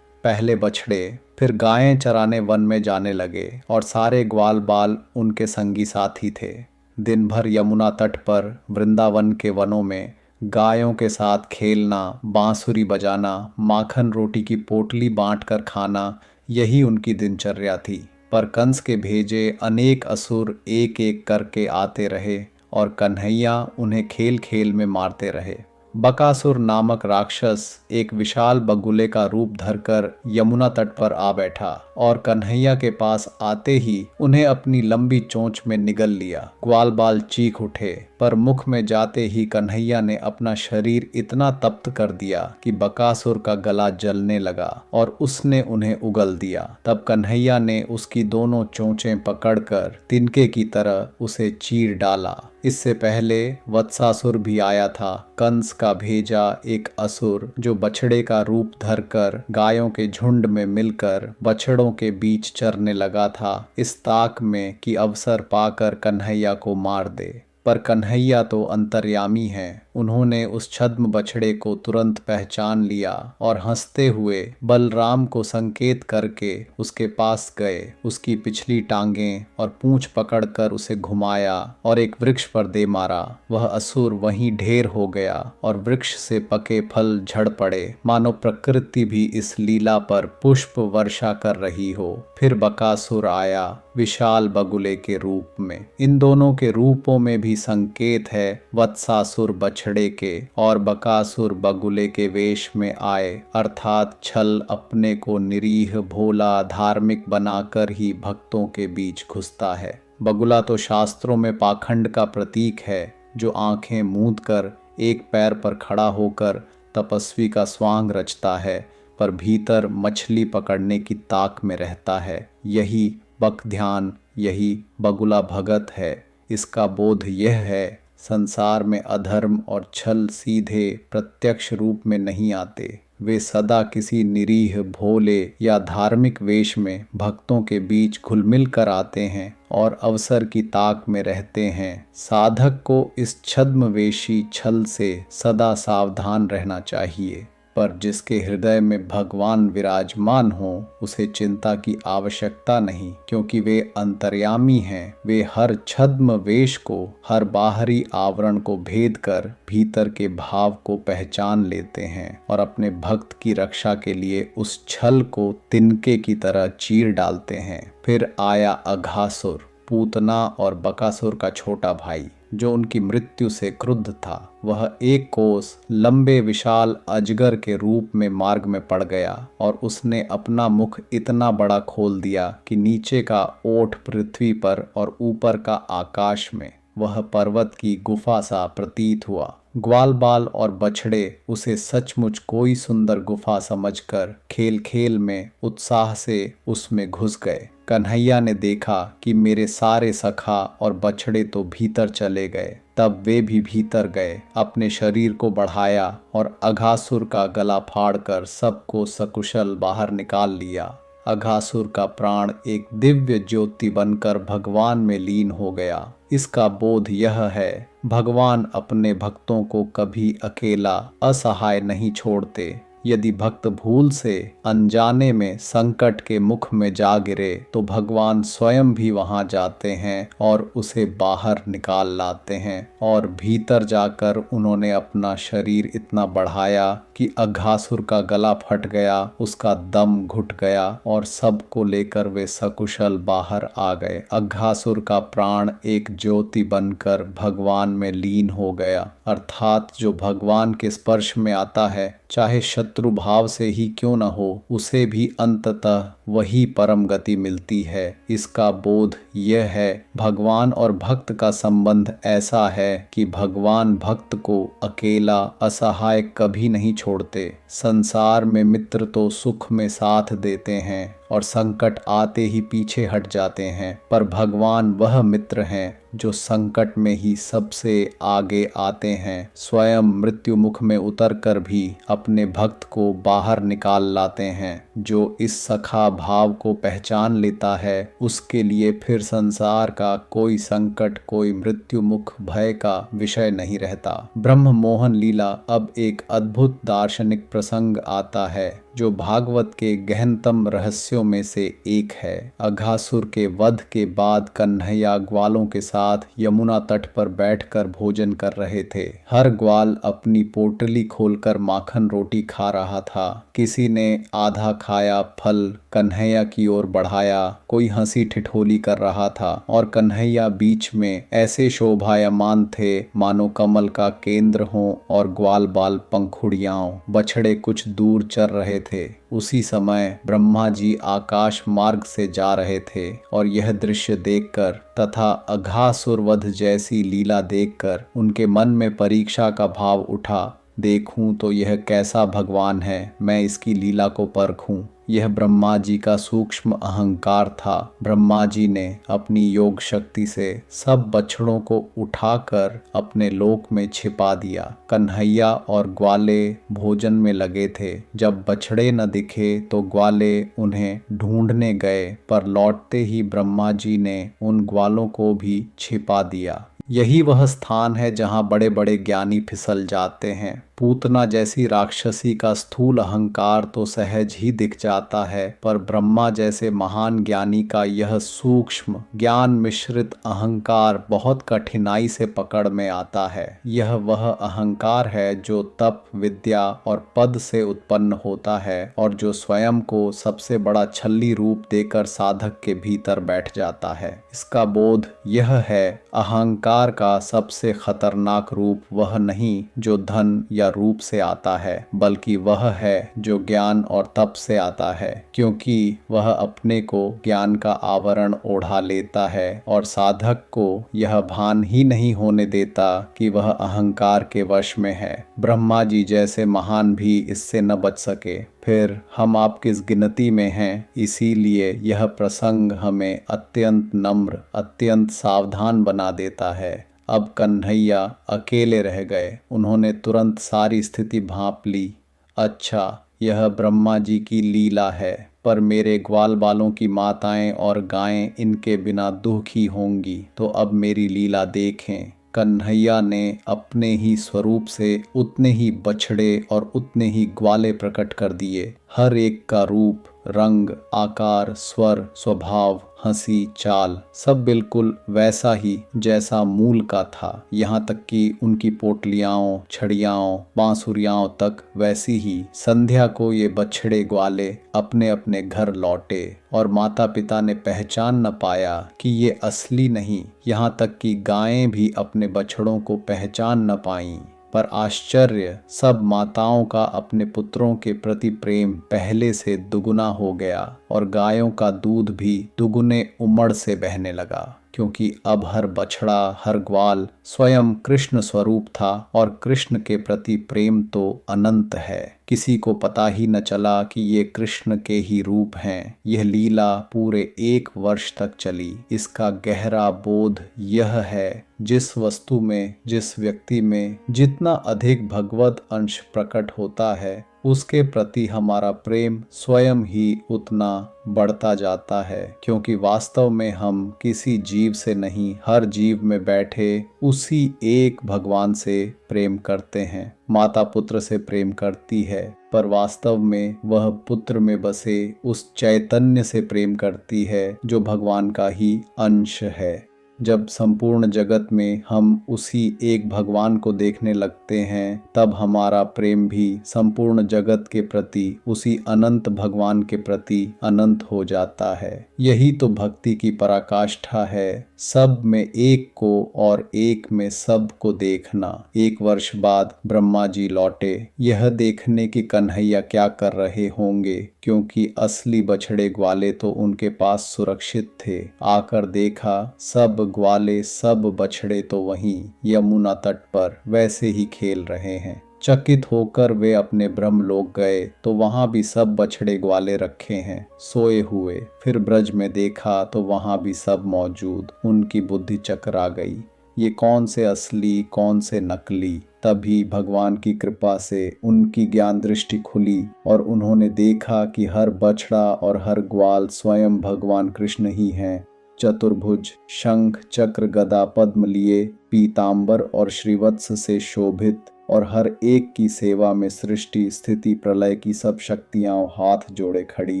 पहले बछड़े, फिर गायें चराने वन में जाने लगे और सारे ग्वाल बाल उनके संगी साथी थे। दिन भर यमुना तट पर वृंदावन के वनों में गायों के साथ खेलना, बांसुरी बजाना, माखन रोटी की पोटली बांटकर खाना, यही उनकी दिनचर्या थी। पर कंस के भेजे अनेक असुर एक एक करके आते रहे और कन्हैया उन्हें खेल खेल में मारते रहे। बकासुर नामक राक्षस एक विशाल बगुले का रूप धरकर यमुना तट पर आ बैठा और कन्हैया के पास आते ही उन्हें अपनी लंबी चोंच में निगल लिया। ग्वाल बाल चीख उठे, पर मुख में जाते ही कन्हैया ने अपना शरीर इतना तप्त कर दिया कि बकासुर का गला जलने लगा और उसने उन्हें उगल दिया। तब कन्हैया ने उसकी दोनों चोंचें पकड़कर तिनके की तरह उसे चीर डाला। इससे पहले वत्सासुर भी आया था, कंस का भेजा एक असुर जो बछड़े का रूप धरकर गायों के झुंड में मिलकर बछड़ों के बीच चरने लगा था, इस ताक में कि अवसर पाकर कन्हैया को मार दे। पर कन्हैया तो अंतर्यामी है, उन्होंने उस छद्म बछड़े को तुरंत पहचान लिया और हंसते हुए बलराम को संकेत करके उसके पास गए, उसकी पिछली टांगें और पूंछ पकड़कर उसे घुमाया और एक वृक्ष पर दे मारा। वह असुर वहीं ढेर हो गया और वृक्ष से पके फल झड़ पड़े, मानो प्रकृति भी इस लीला पर पुष्प वर्षा कर रही हो। फिर बकासुर आया विशाल बगुले के रूप में। इन दोनों के रूपों में भी संकेत है वत्सासुर बछड़े के और बकासुर बगुले के वेश में आए, अर्थात छल अपने को निरीह भोला धार्मिक बनाकर ही भक्तों के बीच घुसता है। बगुला तो शास्त्रों में पाखंड का प्रतीक है, जो आंखें मूंद कर एक पैर पर खड़ा होकर तपस्वी का स्वांग रचता है, पर भीतर मछली पकड़ने की ताक में रहता है। यही बक ध्यान, यही बगुला भगत है। इसका बोध यह है, संसार में अधर्म और छल सीधे प्रत्यक्ष रूप में नहीं आते, वे सदा किसी निरीह भोले या धार्मिक वेश में भक्तों के बीच घुलमिल कर आते हैं और अवसर की ताक में रहते हैं। साधक को इस छद्मवेशी छल से सदा सावधान रहना चाहिए, पर जिसके हृदय में भगवान विराजमान हो उसे चिंता की आवश्यकता नहीं, क्योंकि वे अंतर्यामी हैं। वे हर छद्म वेश को, हर बाहरी आवरण को भेद कर भीतर के भाव को पहचान लेते हैं और अपने भक्त की रक्षा के लिए उस छल को तिनके की तरह चीर डालते हैं। फिर आया अघासुर, पूतना और बकासुर का छोटा भाई, जो उनकी मृत्यु से क्रुद्ध था। वह एक कोस लंबे विशाल अजगर के रूप में मार्ग में पड़ गया और उसने अपना मुख इतना बड़ा खोल दिया कि नीचे का ओठ पृथ्वी पर और ऊपर का आकाश में। वह पर्वत की गुफा सा प्रतीत हुआ। ग्वाल बाल और बछड़े उसे सचमुच कोई सुंदर गुफा समझकर खेल खेल में उत्साह से उसमें घुस गए। कन्हैया ने देखा कि मेरे सारे सखा और बछड़े तो भीतर चले गए, तब वे भी भीतर गए, अपने शरीर को बढ़ाया और अघासुर का गला फाड़कर सबको सकुशल बाहर निकाल लिया। अघासुर का प्राण एक दिव्य ज्योति बनकर भगवान में लीन हो गया। इसका बोध यह है, भगवान अपने भक्तों को कभी अकेला असहाय नहीं छोड़ते। यदि भक्त भूल से अनजाने में संकट के मुख में जा गिरे तो भगवान स्वयं भी वहां जाते हैं और उसे बाहर निकाल लाते हैं। और भीतर जाकर उन्होंने अपना शरीर इतना बढ़ाया कि अघासुर का गला फट गया, उसका दम घुट गया और सबको लेकर वे सकुशल बाहर आ गए। अघासुर का प्राण एक ज्योति बनकर भगवान में लीन हो गया, अर्थात जो भगवान के स्पर्श में आता है, चाहे शत्रु भाव से ही क्यों न हो, उसे भी अंततः वही परम गति मिलती है। इसका बोध यह है, भगवान और भक्त का संबंध ऐसा है कि भगवान भक्त को अकेला असहाय कभी नहीं छोड़ते। संसार में मित्र तो सुख में साथ देते हैं और संकट आते ही पीछे हट जाते हैं, पर भगवान वह मित्र हैं जो संकट में ही सबसे आगे आते हैं, स्वयं मृत्यु मुख में उतरकर भी अपने भक्त को बाहर निकाल लाते हैं। जो इस सखा भाव को पहचान लेता है, उसके लिए फिर संसार का कोई संकट, कोई मृत्यु मुख भय का विषय नहीं रहता। ब्रह्म मोहन लीला अब एक अद्भुत दार्शनिक प्रसंग आता है, जो भागवत के गहनतम रहस्यों में से एक है। अघासुर के वध के बाद कन्हैया ग्वालों के साथ यमुना तट पर बैठकर भोजन कर रहे थे। हर ग्वाल अपनी पोटली खोलकर माखन रोटी खा रहा था। किसी ने आधा खाया फल कन्हैया की ओर बढ़ाया, कोई हंसी ठिठोली कर रहा था और कन्हैया बीच में ऐसे शोभायमान थे मानो कमल का केंद्र हो और ग्वाल बाल पंखुड़ियाओं। बछड़े कुछ दूर चर रहे थे। उसी समय ब्रह्मा जी आकाश मार्ग से जा रहे थे और यह दृश्य देखकर तथा अघासुर वध जैसी लीला देखकर उनके मन में परीक्षा का भाव उठा। देखूं तो यह कैसा भगवान है, मैं इसकी लीला को परखूं। यह ब्रह्मा जी का सूक्ष्म अहंकार था। ब्रह्मा जी ने अपनी योग शक्ति से सब बछड़ों को उठाकर अपने लोक में छिपा दिया। कन्हैया और ग्वाले भोजन में लगे थे। जब बछड़े न दिखे तो ग्वाले उन्हें ढूंढने गए, पर लौटते ही ब्रह्मा जी ने उन ग्वालों को भी छिपा दिया। यही वह स्थान है जहाँ बड़े बड़े ज्ञानी फिसल जाते हैं। पूतना जैसी राक्षसी का स्थूल अहंकार तो सहज ही दिख जाता है, पर ब्रह्मा जैसे महान ज्ञानी का यह सूक्ष्म ज्ञान मिश्रित अहंकार बहुत कठिनाई से पकड़ में आता है। यह वह अहंकार है जो तप, विद्या और पद से उत्पन्न होता है और जो स्वयं को सबसे बड़ा छल्ली रूप देकर साधक के भीतर बैठ जाता है। इसका बोध यह है, अहंकार का सबसे खतरनाक रूप वह नहीं जो धन या रूप से आता है, बल्कि वह है जो ज्ञान और तप से आता है, क्योंकि वह अपने को ज्ञान का आवरण ओढ़ा लेता है और साधक को यह भान ही नहीं होने देता कि वह अहंकार के वश में है। ब्रह्मा जी जैसे महान भी इससे न बच सके, फिर हम आप किस गिनती में हैं। इसीलिए यह प्रसंग हमें अत्यंत नम्र, अत्यंत सावधान बना देता है। अब कन्हैया अकेले रह गए। उन्होंने तुरंत सारी स्थिति भांप ली। अच्छा, यह ब्रह्मा जी की लीला है, पर मेरे ग्वाल बालों की माताएं और गायें इनके बिना दुखी होंगी, तो अब मेरी लीला देखें। कन्हैया ने अपने ही स्वरूप से उतने ही बछड़े और उतने ही ग्वाले प्रकट कर दिए। हर एक का रूप, रंग, आकार, स्वर, स्वभाव, हंसी, चाल सब बिल्कुल वैसा ही जैसा मूल का था। यहाँ तक कि उनकी पोटलियाओं, छड़ियाओं, बांसुरियाओं तक वैसी ही। संध्या को ये बछड़े ग्वाले अपने अपने घर लौटे और माता पिता ने पहचान न पाया कि ये असली नहीं। यहाँ तक कि गायें भी अपने बछड़ों को पहचान न पाईं। पर आश्चर्य, सब माताओं का अपने पुत्रों के प्रति प्रेम पहले से दुगुना हो गया और गायों का दूध भी दुगुने उमड़ से बहने लगा, क्योंकि अब हर बछड़ा, हर ग्वाल स्वयं कृष्ण स्वरूप था और कृष्ण के प्रति प्रेम तो अनंत है। किसी को पता ही न चला कि ये कृष्ण के ही रूप हैं। यह लीला पूरे 1 वर्ष तक चली। इसका गहरा बोध यह है, जिस वस्तु में, जिस व्यक्ति में जितना अधिक भगवत अंश प्रकट होता है, उसके प्रति हमारा प्रेम स्वयं ही उतना बढ़ता जाता है, क्योंकि वास्तव में हम किसी जीव से नहीं, हर जीव में बैठे उसी एक भगवान से प्रेम करते हैं। माता पुत्र से प्रेम करती है, पर वास्तव में वह पुत्र में बसे उस चैतन्य से प्रेम करती है जो भगवान का ही अंश है। जब संपूर्ण जगत में हम उसी एक भगवान को देखने लगते हैं, तब हमारा प्रेम भी संपूर्ण जगत के प्रति, उसी अनंत भगवान के प्रति अनंत हो जाता है। यही तो भक्ति की पराकाष्ठा है, सब में एक को और एक में सब को देखना। 1 वर्ष बाद ब्रह्मा जी लौटे, यह देखने की कन्हैया क्या कर रहे होंगे, क्योंकि असली बछड़े ग्वाले तो उनके पास सुरक्षित थे। आकर देखा, सब ग्वाले, सब बछड़े तो वहीं यमुना तट पर वैसे ही खेल रहे हैं। चकित होकर वे अपने ब्रह्मलोक गए तो वहां भी सब बछड़े ग्वाले रखे हैं, सोए हुए। फिर ब्रज में देखा तो वहां भी सब मौजूद। उनकी बुद्धि चकरा गई, ये कौन से असली, कौन से नकली। तभी भगवान की कृपा से उनकी ज्ञान दृष्टि खुली और उन्होंने देखा कि हर बछड़ा और हर ग्वाल स्वयं भगवान कृष्ण ही हैं। चतुर्भुज, शंख, चक्र, गदा, पद्म लिए, पीतांबर और श्रीवत्स से शोभित, और हर एक की सेवा में सृष्टि, स्थिति, प्रलय की सब शक्तियां हाथ जोड़े खड़ी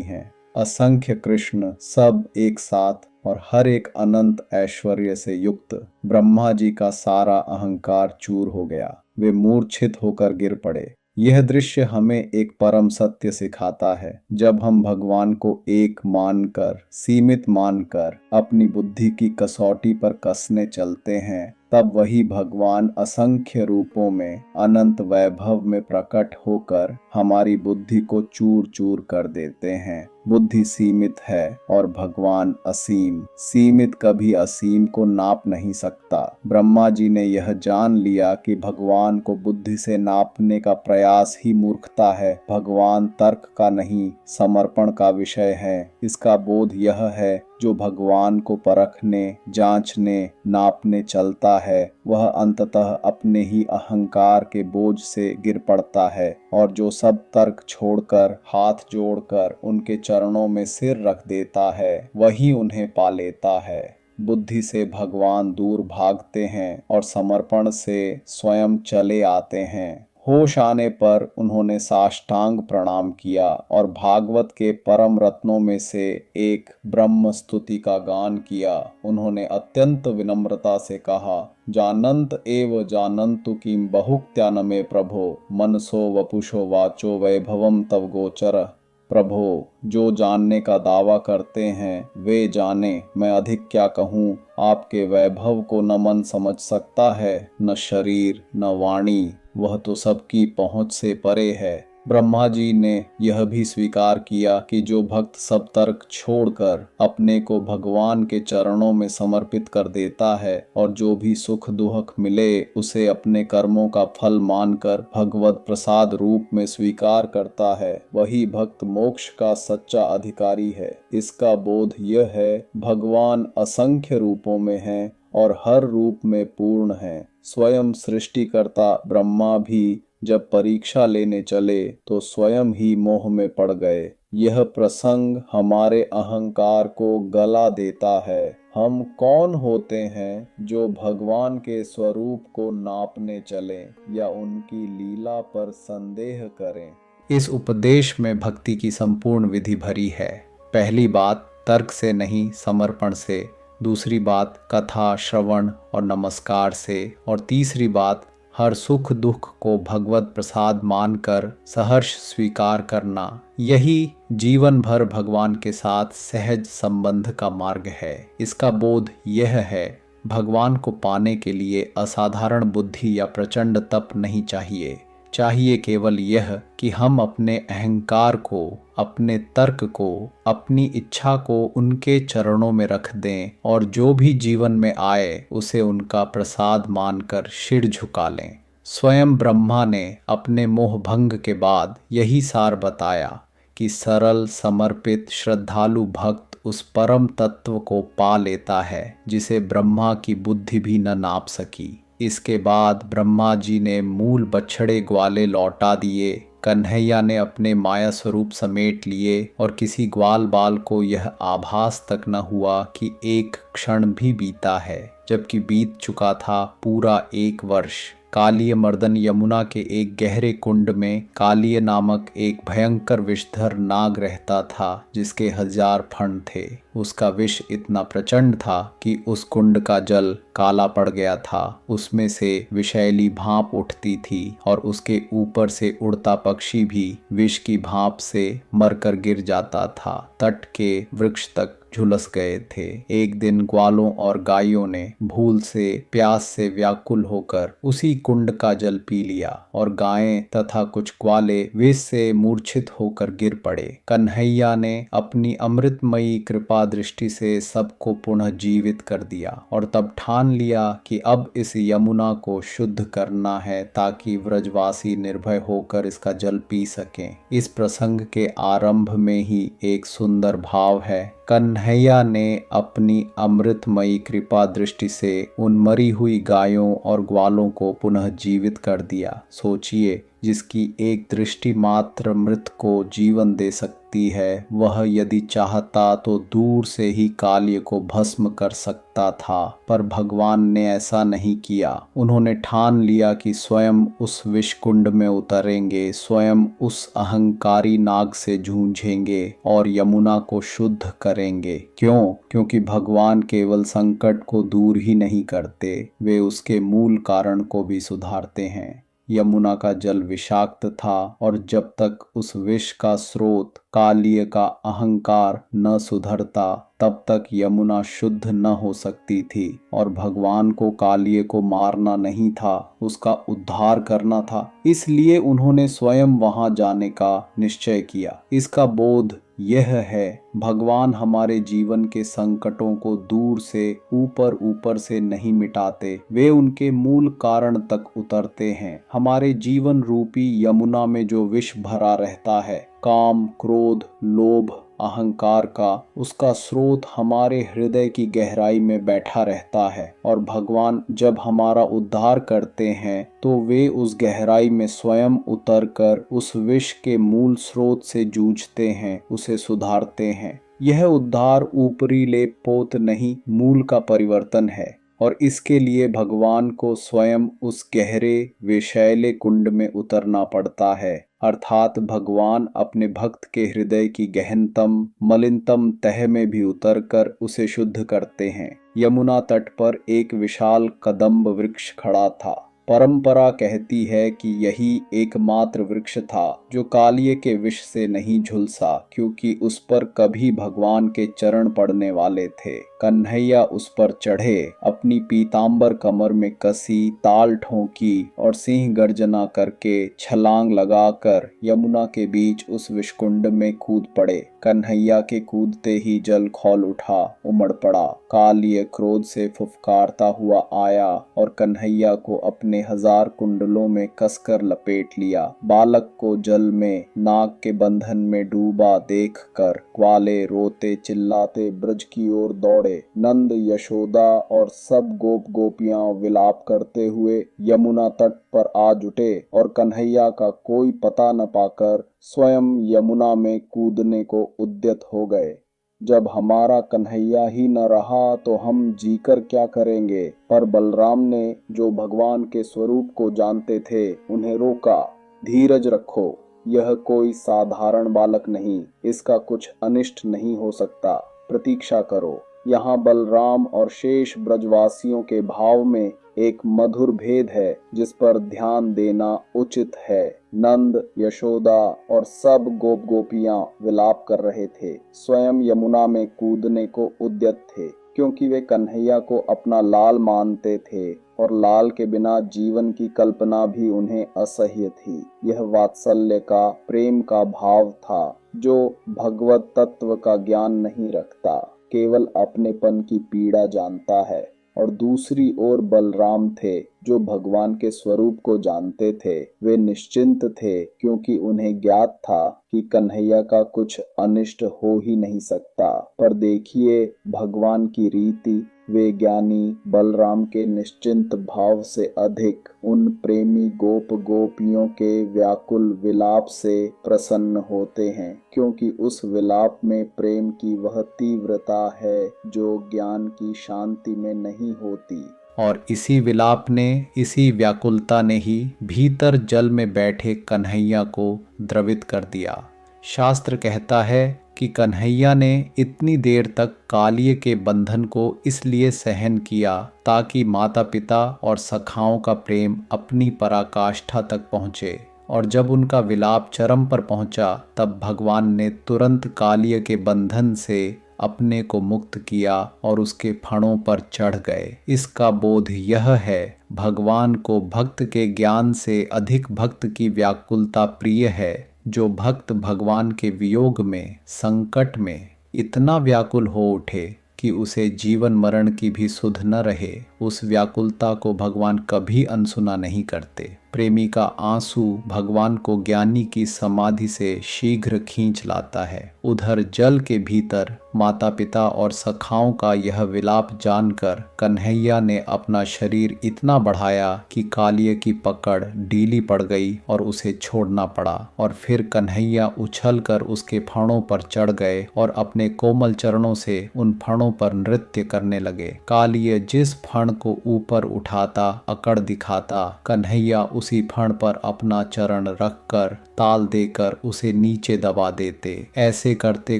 हैं। असंख्य कृष्ण सब एक साथ और हर एक अनंत ऐश्वर्य से युक्त। ब्रह्मा जी का सारा अहंकार चूर हो गया, वे मूर्छित होकर गिर पड़े। यह दृश्य हमें एक परम सत्य सिखाता है। जब हम भगवान को एक मानकर, सीमित मानकर अपनी बुद्धि की कसौटी पर कसने चलते हैं, तब वही भगवान असंख्य रूपों में, अनंत वैभव में प्रकट होकर हमारी बुद्धि को चूर चूर कर देते हैं। बुद्धि सीमित है और भगवान असीम। सीमित कभी असीम को नाप नहीं सकता। ब्रह्मा जी ने यह जान लिया कि भगवान को बुद्धि से नापने का प्रयास ही मूर्खता है। भगवान तर्क का नहीं, समर्पण का विषय है। इसका बोध यह है, जो भगवान को परखने, जांचने, नापने चलता है, वह अंततः अपने ही अहंकार के बोझ से गिर पड़ता है, और जो सब तर्क छोड़कर, हाथ जोड़कर उनके चरणों में सिर रख देता है, वही उन्हें पा लेता है। बुद्धि से भगवान दूर भागते हैं और समर्पण से स्वयं चले आते हैं। होश आने पर उन्होंने साष्टांग प्रणाम किया और भागवत के परम रत्नों में से एक ब्रह्म स्तुति का गान किया। उन्होंने अत्यंत विनम्रता से कहा, जानंत एव जानन्तु किम बहुक्त्यान मे प्रभो, मनसो वपुषो वाचो वैभवम तव गोचर। प्रभो, जो जानने का दावा करते हैं वे जाने, मैं अधिक क्या कहूँ। आपके वैभव को न मन समझ सकता है, न शरीर, न वाणी, वह तो सबकी पहुँच से परे है। ब्रह्मा जी ने यह भी स्वीकार किया कि जो भक्त सब तर्क छोड़कर अपने को भगवान के चरणों में समर्पित कर देता है और जो भी सुख दुख मिले उसे अपने कर्मों का फल मानकर भगवत प्रसाद रूप में स्वीकार करता है, वही भक्त मोक्ष का सच्चा अधिकारी है। इसका बोध यह है, भगवान असंख्य रूपों में हैं और हर रूप में पूर्ण हैं। स्वयं सृष्टिकर्ता ब्रह्मा भी जब परीक्षा लेने चले तो स्वयं ही मोह में पड़ गए। यह प्रसंग हमारे अहंकार को गला देता है। हम कौन होते हैं जो भगवान के स्वरूप को नापने चलें या उनकी लीला पर संदेह करें। इस उपदेश में भक्ति की संपूर्ण विधि भरी है। पहली बात तर्क से नहीं, समर्पण से। दूसरी बात कथा श्रवण और नमस्कार से। और तीसरी बात हर सुख दुख को भगवत प्रसाद मानकर सहर्ष स्वीकार करना। यही जीवन भर भगवान के साथ सहज संबंध का मार्ग है। इसका बोध यह है, भगवान को पाने के लिए असाधारण बुद्धि या प्रचंड तप नहीं चाहिए। चाहिए केवल यह कि हम अपने अहंकार को, अपने तर्क को, अपनी इच्छा को उनके चरणों में रख दें और जो भी जीवन में आए उसे उनका प्रसाद मानकर सिर झुका लें। स्वयं ब्रह्मा ने अपने मोह भंग के बाद यही सार बताया कि सरल समर्पित श्रद्धालु भक्त उस परम तत्व को पा लेता है जिसे ब्रह्मा की बुद्धि भी न नाप सकी। इसके बाद ब्रह्मा जी ने मूल बछड़े ग्वाले लौटा दिए। कन्हैया ने अपने माया स्वरूप समेट लिए और किसी ग्वाल बाल को यह आभास तक न हुआ कि एक क्षण भी बीता है, जबकि बीत चुका था पूरा 1 वर्ष। कालिय मर्दन यमुना के एक गहरे कुंड में कालिय नामक एक भयंकर विषधर नाग रहता था जिसके 1000 फण थे। उसका विष इतना प्रचंड था कि उस कुंड का जल काला पड़ गया था। उसमें से विषैली भाप उठती थी और उसके ऊपर से उड़ता पक्षी भी विष की भाप से मरकर गिर जाता था। तट के वृक्ष तक झुलस गए थे। एक दिन ग्वालों और गायों ने भूल से प्यास से व्याकुल होकर उसी कुंड का जल पी लिया और गायें तथा कुछ ग्वाले विष से मूर्छित होकर गिर पड़े। कन्हैया ने अपनी अमृतमयी कृपा दृष्टि से सबको पुनः जीवित कर दिया और तब ठान लिया कि अब इस यमुना को शुद्ध करना है ताकि व्रजवासी निर्भय होकर इसका जल पी सकें। इस प्रसंग के आरंभ में ही एक सुंदर भाव है। कन्हैया ने अपनी अमृतमयी कृपा दृष्टि से उन मरी हुई गायों और ग्वालों को पुनः जीवित कर दिया। सोचिए, जिसकी एक दृष्टि मात्र मृत को जीवन दे सकती है, वह यदि चाहता तो दूर से ही काल्य को भस्म कर सकता था, पर भगवान ने ऐसा नहीं किया। उन्होंने ठान लिया कि स्वयं उस विष कुंड में उतरेंगे, स्वयं उस अहंकारी नाग से जूझेंगे और यमुना को शुद्ध करेंगे। क्यों? क्योंकि भगवान केवल संकट को दूर ही नहीं करते, वे उसके मूल कारण को भी सुधारते हैं। यमुना का जल विषाक्त था और जब तक उस विष का स्रोत कालिय का अहंकार न सुधरता तब तक यमुना शुद्ध न हो सकती थी। और भगवान को कालिय को मारना नहीं था, उसका उद्धार करना था। इसलिए उन्होंने स्वयं वहां जाने का निश्चय किया। इसका बोध यह है, भगवान हमारे जीवन के संकटों को दूर से ऊपर ऊपर से नहीं मिटाते, वे उनके मूल कारण तक उतरते हैं। हमारे जीवन रूपी यमुना में जो विष भरा रहता है, काम, क्रोध, लोभ, अहंकार का, उसका स्रोत हमारे हृदय की गहराई में बैठा रहता है और भगवान जब हमारा उद्धार करते हैं तो वे उस गहराई में स्वयं उतरकर उस विष के मूल स्रोत से जूझते हैं, उसे सुधारते हैं। यह उद्धार ऊपरी लेप पोत नहीं, मूल का परिवर्तन है, और इसके लिए भगवान को स्वयं उस गहरे विषैले कुंड में उतरना पड़ता है, अर्थात भगवान अपने भक्त के हृदय की गहनतम मलिनतम तह में भी उतरकर उसे शुद्ध करते हैं। यमुना तट पर एक विशाल कदम्ब वृक्ष खड़ा था। परंपरा कहती है कि यही एकमात्र वृक्ष था जो कालिये के विष से नहीं झुलसा, क्योंकि उस पर कभी भगवान के चरण पड़ने वाले थे। कन्हैया उस पर चढ़े, अपनी पीतांबर कमर में कसी, ताल ठोंकी और सिंह गर्जना करके छलांग लगाकर यमुना के बीच उस विषकुंड में कूद पड़े। कन्हैया के कूदते ही जल खौल उठा, उमड़ पड़ा। कालिय क्रोध से फुफकारता हुआ आया और कन्हैया को अपने 1000 कुंडलों में कसकर लपेट लिया। बालक को जल में नाग के बंधन में डूबा देखकर ग्वाले रोते चिल्लाते ब्रज की ओर दौड़े। नंद, यशोदा और सब गोप गोपियां विलाप करते हुए यमुना तट पर आ जुटे और कन्हैया का कोई पता न पाकर स्वयं यमुना में कूदने को उद्यत हो गए। जब हमारा कन्हैया ही न रहा तो हम जीकर क्या करेंगे? पर बलराम ने, जो भगवान के स्वरूप को जानते थे, उन्हें रोका। धीरज रखो, यह कोई साधारण बालक नहीं, इसका कुछ अनिष्ट नहीं हो सकता, प्रतीक्षा करो। यहाँ बलराम और शेष ब्रजवासियों के भाव में एक मधुर भेद है जिस पर ध्यान देना उचित है। नंद, यशोदा और सब गोप गोपियां विलाप कर रहे थे, स्वयं यमुना में कूदने को उद्यत थे, क्योंकि वे कन्हैया को अपना लाल मानते थे और लाल के बिना जीवन की कल्पना भी उन्हें असह्य थी। यह वात्सल्य का, प्रेम का भाव था जो भगवत तत्व का ज्ञान नहीं रखता, केवल अपनेपन की पीड़ा जानता है। और दूसरी ओर बलराम थे, जो भगवान के स्वरूप को जानते थे। वे निश्चिंत थे, क्योंकि उन्हें ज्ञात था कि कन्हैया का कुछ अनिष्ट हो ही नहीं सकता। पर देखिए भगवान की रीति, वे ज्ञानी बलराम के निश्चिंत भाव से अधिक उन प्रेमी गोप गोपियों के व्याकुल विलाप से प्रसन्न होते हैं, क्योंकि उस विलाप में प्रेम की वह तीव्रता है जो ज्ञान की शांति में नहीं होती। और इसी विलाप ने, इसी व्याकुलता ने ही भीतर जल में बैठे कन्हैया को द्रवित कर दिया। शास्त्र कहता है कि कन्हैया ने इतनी देर तक कालिये के बंधन को इसलिए सहन किया ताकि माता पिता और सखाओं का प्रेम अपनी पराकाष्ठा तक पहुँचे। और जब उनका विलाप चरम पर पहुंचा, तब भगवान ने तुरंत कालिये के बंधन से अपने को मुक्त किया और उसके फणों पर चढ़ गए। इसका बोध यह है, भगवान को भक्त के ज्ञान से अधिक भक्त की व्याकुलता प्रिय है। जो भक्त भगवान के वियोग में, संकट में इतना व्याकुल हो उठे कि उसे जीवन मरण की भी सुध न रहे, उस व्याकुलता को भगवान कभी अनसुना नहीं करते। प्रेमी का आंसू भगवान को ज्ञानी की समाधि से शीघ्र खींच लाता है। उधर जल के भीतर माता पिता और सखाओं का यह विलाप जानकर कन्हैया ने अपना शरीर इतना बढ़ाया कि कालिये की पकड़ ढीली पड़ गई और उसे छोड़ना पड़ा। और फिर कन्हैया उछलकर उसके फणों पर चढ़ गए और अपने कोमल चरणों से उन फणों पर नृत्य करने लगे। कालिये जिस फण को ऊपर उठाता, अकड़ दिखाता, कन्हैया उसी फण पर अपना चरण रखकर ताल देकर उसे नीचे दबा देते। ऐसे करते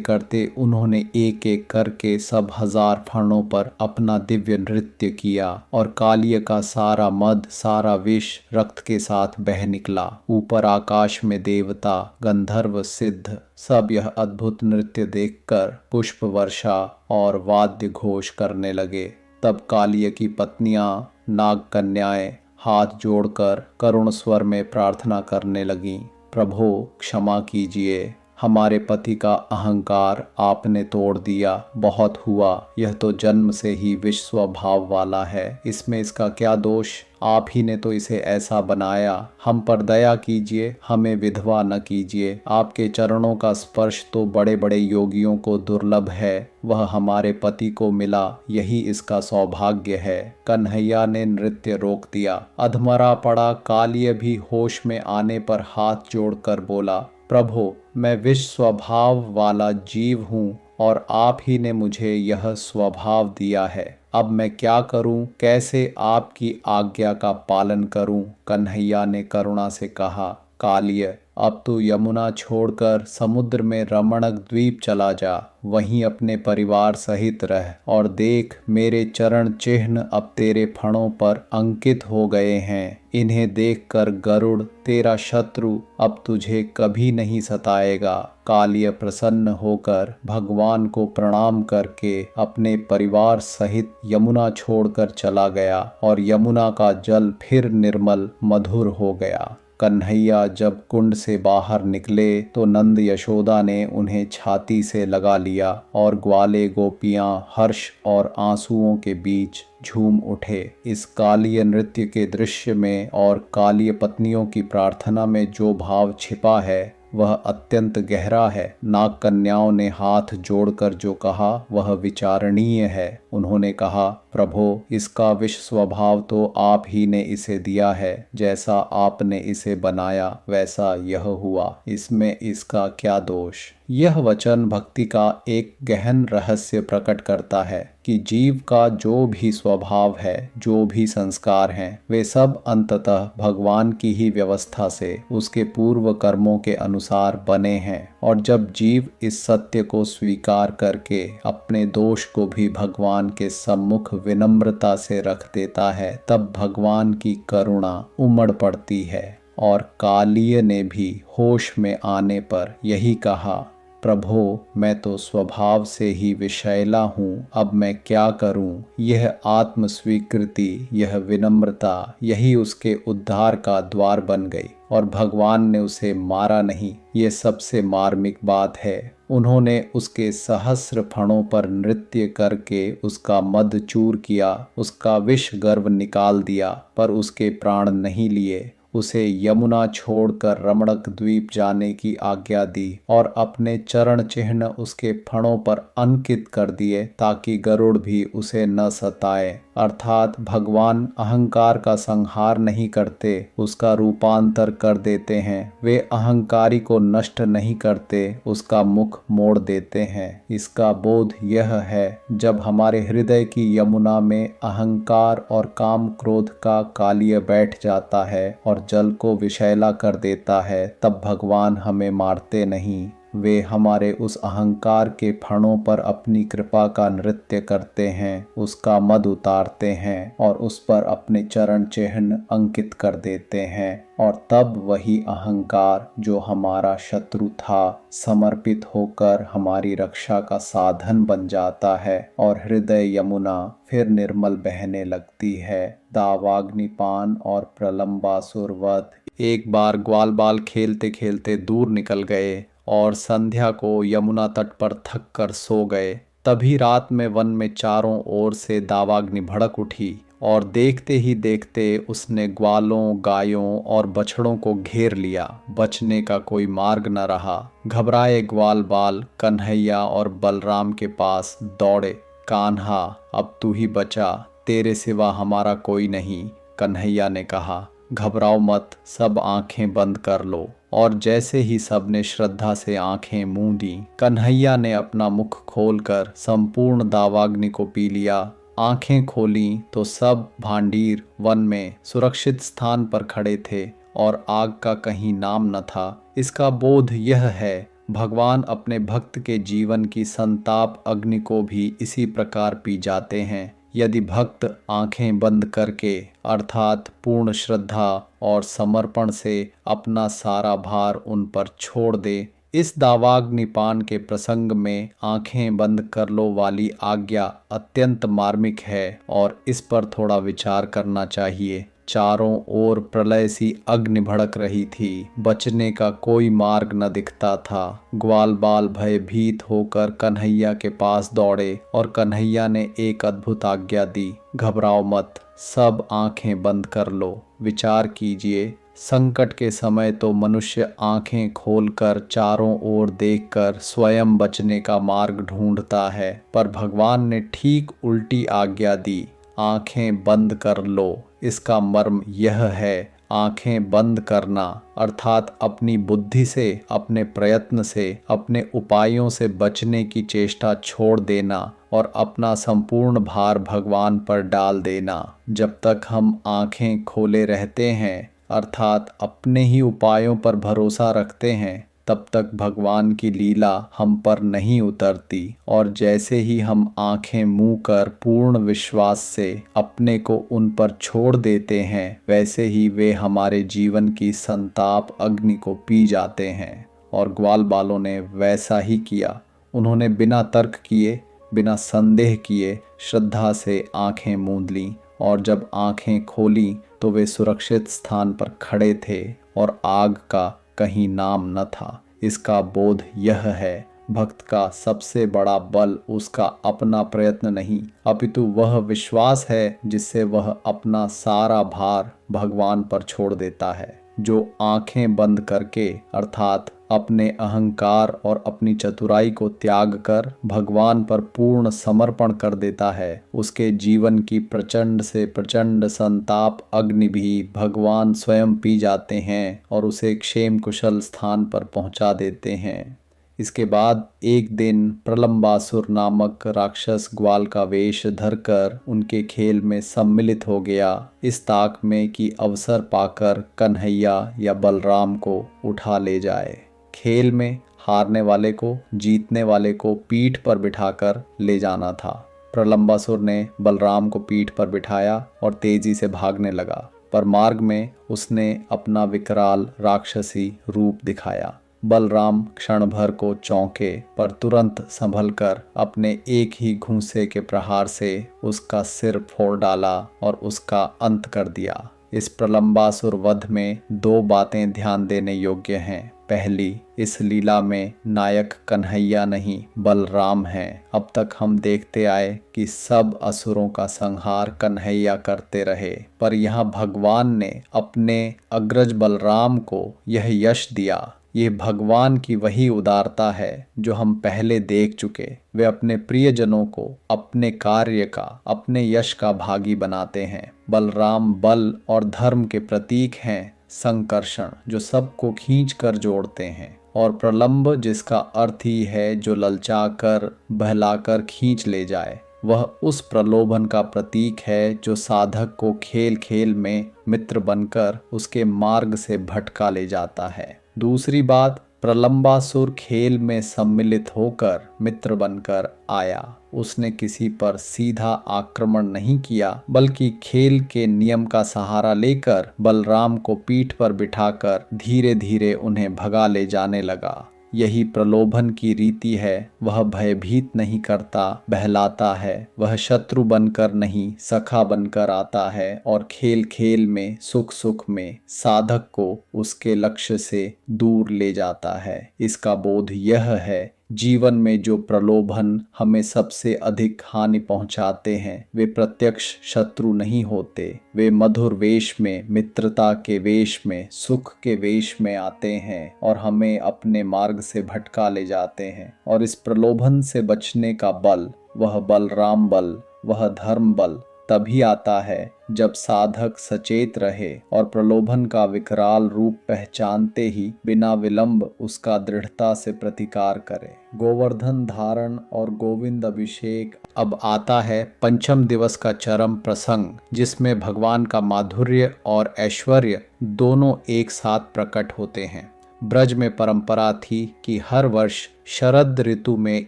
करते उन्होंने एक एक करके सब 1000 फणों पर अपना दिव्य नृत्य किया और कालिये का सारा मद, सारा विष रक्त के साथ बह निकला। ऊपर आकाश में देवता, गंधर्व, सिद्ध सब यह अद्भुत नृत्य देखकर पुष्प वर्षा और वाद्य घोष करने लगे। तब कालिये की पत्नियां, नाग कन्याएं हाथ जोड़कर करुण स्वर में प्रार्थना करने लगीं, प्रभो क्षमा कीजिए, हमारे पति का अहंकार आपने तोड़ दिया। बहुत हुआ, यह तो जन्म से ही विष स्वभाव वाला है, इसमें इसका क्या दोष? आप ही ने तो इसे ऐसा बनाया। हम पर दया कीजिए, हमें विधवा न कीजिए। आपके चरणों का स्पर्श तो बड़े बड़े योगियों को दुर्लभ है, वह हमारे पति को मिला, यही इसका सौभाग्य है। कन्हैया ने नृत्य रोक दिया। अधमरा पड़ा कालिये भी होश में आने पर हाथ जोड़कर बोला, प्रभो मैं विष स्वभाव वाला जीव हूँ और आप ही ने मुझे यह स्वभाव दिया है। अब मैं क्या करूं, कैसे आपकी आज्ञा का पालन करूं? कन्हैया ने करुणा से कहा, कालिय, अब तू यमुना छोड़कर समुद्र में रमणक द्वीप चला जा, वहीं अपने परिवार सहित रह। और देख, मेरे चरण चिन्ह अब तेरे फणों पर अंकित हो गए हैं। इन्हें देखकर गरुड़, तेरा शत्रु, अब तुझे कभी नहीं सताएगा। कालिय प्रसन्न होकर भगवान को प्रणाम करके अपने परिवार सहित यमुना छोड़कर चला गया और यमुना का जल फिर निर्मल मधुर हो गया। कन्हैया जब कुंड से बाहर निकले तो नंद यशोदा ने उन्हें छाती से लगा लिया और ग्वाले गोपियां हर्ष और आंसुओं के बीच झूम उठे। इस कालीय नृत्य के दृश्य में और कालीय पत्नियों की प्रार्थना में जो भाव छिपा है वह अत्यंत गहरा है। नाग कन्याओं ने हाथ जोड़कर जो कहा वह विचारणीय है। उन्होंने कहा, प्रभो, इसका विष स्वभाव तो आप ही ने इसे दिया है। जैसा आपने इसे बनाया वैसा यह हुआ, इसमें इसका क्या दोष? यह वचन भक्ति का एक गहन रहस्य प्रकट करता है कि जीव का जो भी स्वभाव है, जो भी संस्कार हैं, वे सब अंततः भगवान की ही व्यवस्था से उसके पूर्व कर्मों के अनुसार बने हैं। और जब जीव इस सत्य को स्वीकार करके अपने दोष को भी भगवान के सम्मुख विनम्रता से रख देता है, तब भगवान की करुणा उमड़ पड़ती है। और कालिय ने भी होश में आने पर यही कहा, प्रभो, मैं तो स्वभाव से ही विषैला हूँ, अब मैं क्या करूँ? यह आत्म स्वीकृति, यह विनम्रता, यही उसके उद्धार का द्वार बन गई। और भगवान ने उसे मारा नहीं, ये सबसे मार्मिक बात है। उन्होंने उसके सहस्र फणों पर नृत्य करके उसका मद चूर किया, उसका विष गर्भ निकाल दिया, पर उसके प्राण नहीं लिए। उसे यमुना छोड़कर रमणक द्वीप जाने की आज्ञा दी और अपने चरण चिन्ह उसके फणों पर अंकित कर दिए ताकि गरुड़ भी उसे न सताए। अर्थात भगवान अहंकार का संहार नहीं करते, उसका रूपांतर कर देते हैं। वे अहंकारी को नष्ट नहीं करते, उसका मुख मोड़ देते हैं। इसका बोध यह है, जब हमारे हृदय की यमुना में अहंकार और काम क्रोध का कालिय बैठ जाता है और जल को विषैला कर देता है, तब भगवान हमें मारते नहीं, वे हमारे उस अहंकार के फणों पर अपनी कृपा का नृत्य करते हैं, उसका मद उतारते हैं और उस पर अपने चरण चिन्ह अंकित कर देते हैं। और तब वही अहंकार जो हमारा शत्रु था, समर्पित होकर हमारी रक्षा का साधन बन जाता है और हृदय यमुना फिर निर्मल बहने लगती है। दावाग्निपान और प्रलंबासुर वध। एक बार ग्वाल बाल खेलते खेलते दूर निकल गए और संध्या को यमुना तट पर थक कर सो गए। तभी रात में वन में चारों ओर से दावाग्नि भड़क उठी और देखते ही देखते उसने ग्वालों, गायों और बछड़ों को घेर लिया। बचने का कोई मार्ग न रहा। घबराए ग्वाल बाल कन्हैया और बलराम के पास दौड़े। कान्हा, अब तू ही बचा, तेरे सिवा हमारा कोई नहीं। कन्हैया ने कहा, घबराओ मत, सब आंखें बंद कर लो। और जैसे ही सबने श्रद्धा से आंखें मूंदी, कन्हैया ने अपना मुख खोलकर संपूर्ण दावाग्नि को पी लिया। आंखें खोली तो सब भांडीर वन में सुरक्षित स्थान पर खड़े थे और आग का कहीं नाम न था। इसका बोध यह है, भगवान अपने भक्त के जीवन की संताप अग्नि को भी इसी प्रकार पी जाते हैं। यदि भक्त आंखें बंद करके अर्थात पूर्ण श्रद्धा और समर्पण से अपना सारा भार उन पर छोड़ दे। इस दावाग्निपान के प्रसंग में आंखें बंद कर लो वाली आज्ञा अत्यंत मार्मिक है और इस पर थोड़ा विचार करना चाहिए। चारों ओर प्रलय सी अग्नि भड़क रही थी, बचने का कोई मार्ग न दिखता था। ग्वाल बाल भयभीत होकर कन्हैया के पास दौड़े और कन्हैया ने एक अद्भुत आज्ञा दी, घबराओ मत, सब आंखें बंद कर लो। विचार कीजिए, संकट के समय तो मनुष्य आंखें खोलकर चारों ओर देखकर स्वयं बचने का मार्ग ढूंढता है, पर भगवान ने ठीक उल्टी आज्ञा दी, आंखें बंद कर लो। इसका मर्म यह है, आंखें बंद करना अर्थात अपनी बुद्धि से, अपने प्रयत्न से, अपने उपायों से बचने की चेष्टा छोड़ देना और अपना संपूर्ण भार भगवान पर डाल देना। जब तक हम आंखें खोले रहते हैं अर्थात अपने ही उपायों पर भरोसा रखते हैं, तब तक भगवान की लीला हम पर नहीं उतरती। और जैसे ही हम आंखें मूंद कर पूर्ण विश्वास से अपने को उन पर छोड़ देते हैं, वैसे ही वे हमारे जीवन की संताप अग्नि को पी जाते हैं। और ग्वाल बालों ने वैसा ही किया। उन्होंने बिना तर्क किए, बिना संदेह किए श्रद्धा से आंखें मूंद लीं, और जब आंखें खोली तो वे सुरक्षित स्थान पर खड़े थे और आग का कहीं नाम न था। इसका बोध यह है, भक्त का सबसे बड़ा बल उसका अपना प्रयत्न नहीं, अपितु वह विश्वास है जिससे वह अपना सारा भार भगवान पर छोड़ देता है। जो आंखें बंद करके अर्थात अपने अहंकार और अपनी चतुराई को त्याग कर भगवान पर पूर्ण समर्पण कर देता है, उसके जीवन की प्रचंड से प्रचंड संताप अग्नि भी भगवान स्वयं पी जाते हैं और उसे क्षेम कुशल स्थान पर पहुंचा देते हैं। इसके बाद एक दिन प्रलंबासुर नामक राक्षस ग्वाल का वेश धरकर उनके खेल में सम्मिलित हो गया, इस ताक में कि अवसर पाकर कन्हैया या बलराम को उठा ले जाए। खेल में हारने वाले को जीतने वाले को पीठ पर बिठाकर ले जाना था। प्रलंबासुर ने बलराम को पीठ पर बिठाया और तेजी से भागने लगा, पर मार्ग में उसने अपना विकराल राक्षसी रूप दिखाया। बलराम क्षण भर को चौंके, पर तुरंत संभल कर अपने एक ही घूंसे के प्रहार से उसका सिर फोड़ डाला और उसका अंत कर दिया। इस प्रलंबासुर वध में दो बातें ध्यान देने योग्य हैं। पहली, इस लीला में नायक कन्हैया नहीं बलराम हैं। अब तक हम देखते आए कि सब असुरों का संहार कन्हैया करते रहे, पर यहाँ भगवान ने अपने अग्रज बलराम को यह यश दिया। ये भगवान की वही उदारता है जो हम पहले देख चुके। वे अपने प्रियजनों को अपने कार्य का, अपने यश का भागी बनाते हैं। बलराम बल और धर्म के प्रतीक हैं, संकर्षण जो सबको खींच कर जोड़ते हैं, और प्रलंब जिसका अर्थ ही है जो ललचा कर बहलाकर खींच ले जाए। वह उस प्रलोभन का प्रतीक है जो साधक को खेल खेल में मित्र बनकर उसके मार्ग से भटका ले जाता है। दूसरी बात, प्रलंबासुर खेल में सम्मिलित होकर मित्र बनकर आया। उसने किसी पर सीधा आक्रमण नहीं किया, बल्कि खेल के नियम का सहारा लेकर बलराम को पीठ पर बिठाकर धीरे धीरे उन्हें भगा ले जाने लगा। यही प्रलोभन की रीति है। वह भयभीत नहीं करता, बहलाता है। वह शत्रु बनकर नहीं, सखा बनकर आता है और खेल खेल में, सुख सुख में साधक को उसके लक्ष्य से दूर ले जाता है। इसका बोध यह है, जीवन में जो प्रलोभन हमें सबसे अधिक हानि पहुंचाते हैं, वे प्रत्यक्ष शत्रु नहीं होते। वे मधुर वेश में, मित्रता के वेश में, सुख के वेश में आते हैं और हमें अपने मार्ग से भटका ले जाते हैं। और इस प्रलोभन से बचने का बल, वह बलराम बल, वह धर्म बल तभी आता है जब साधक सचेत रहे और प्रलोभन का विकराल रूप पहचानते ही बिना विलंब उसका दृढ़ता से प्रतिकार करे। गोवर्धन धारण और गोविंद अभिषेक अब आता है पंचम दिवस का चरम प्रसंग, जिसमें भगवान का माधुर्य और ऐश्वर्य दोनों एक साथ प्रकट होते हैं। ब्रज में परंपरा थी कि हर वर्ष शरद ऋतु में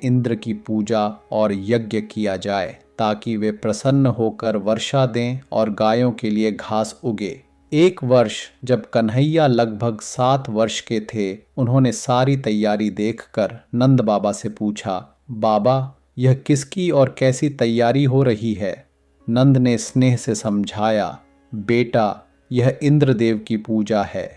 इंद्र की पूजा और यज्ञ किया जाए ताकि वे प्रसन्न होकर वर्षा दें और गायों के लिए घास उगे। एक वर्ष जब कन्हैया लगभग 7 वर्ष के थे, उन्होंने सारी तैयारी देखकर नंद बाबा से पूछा, बाबा यह किसकी और कैसी तैयारी हो रही है? नंद ने स्नेह से समझाया, बेटा यह इंद्रदेव की पूजा है।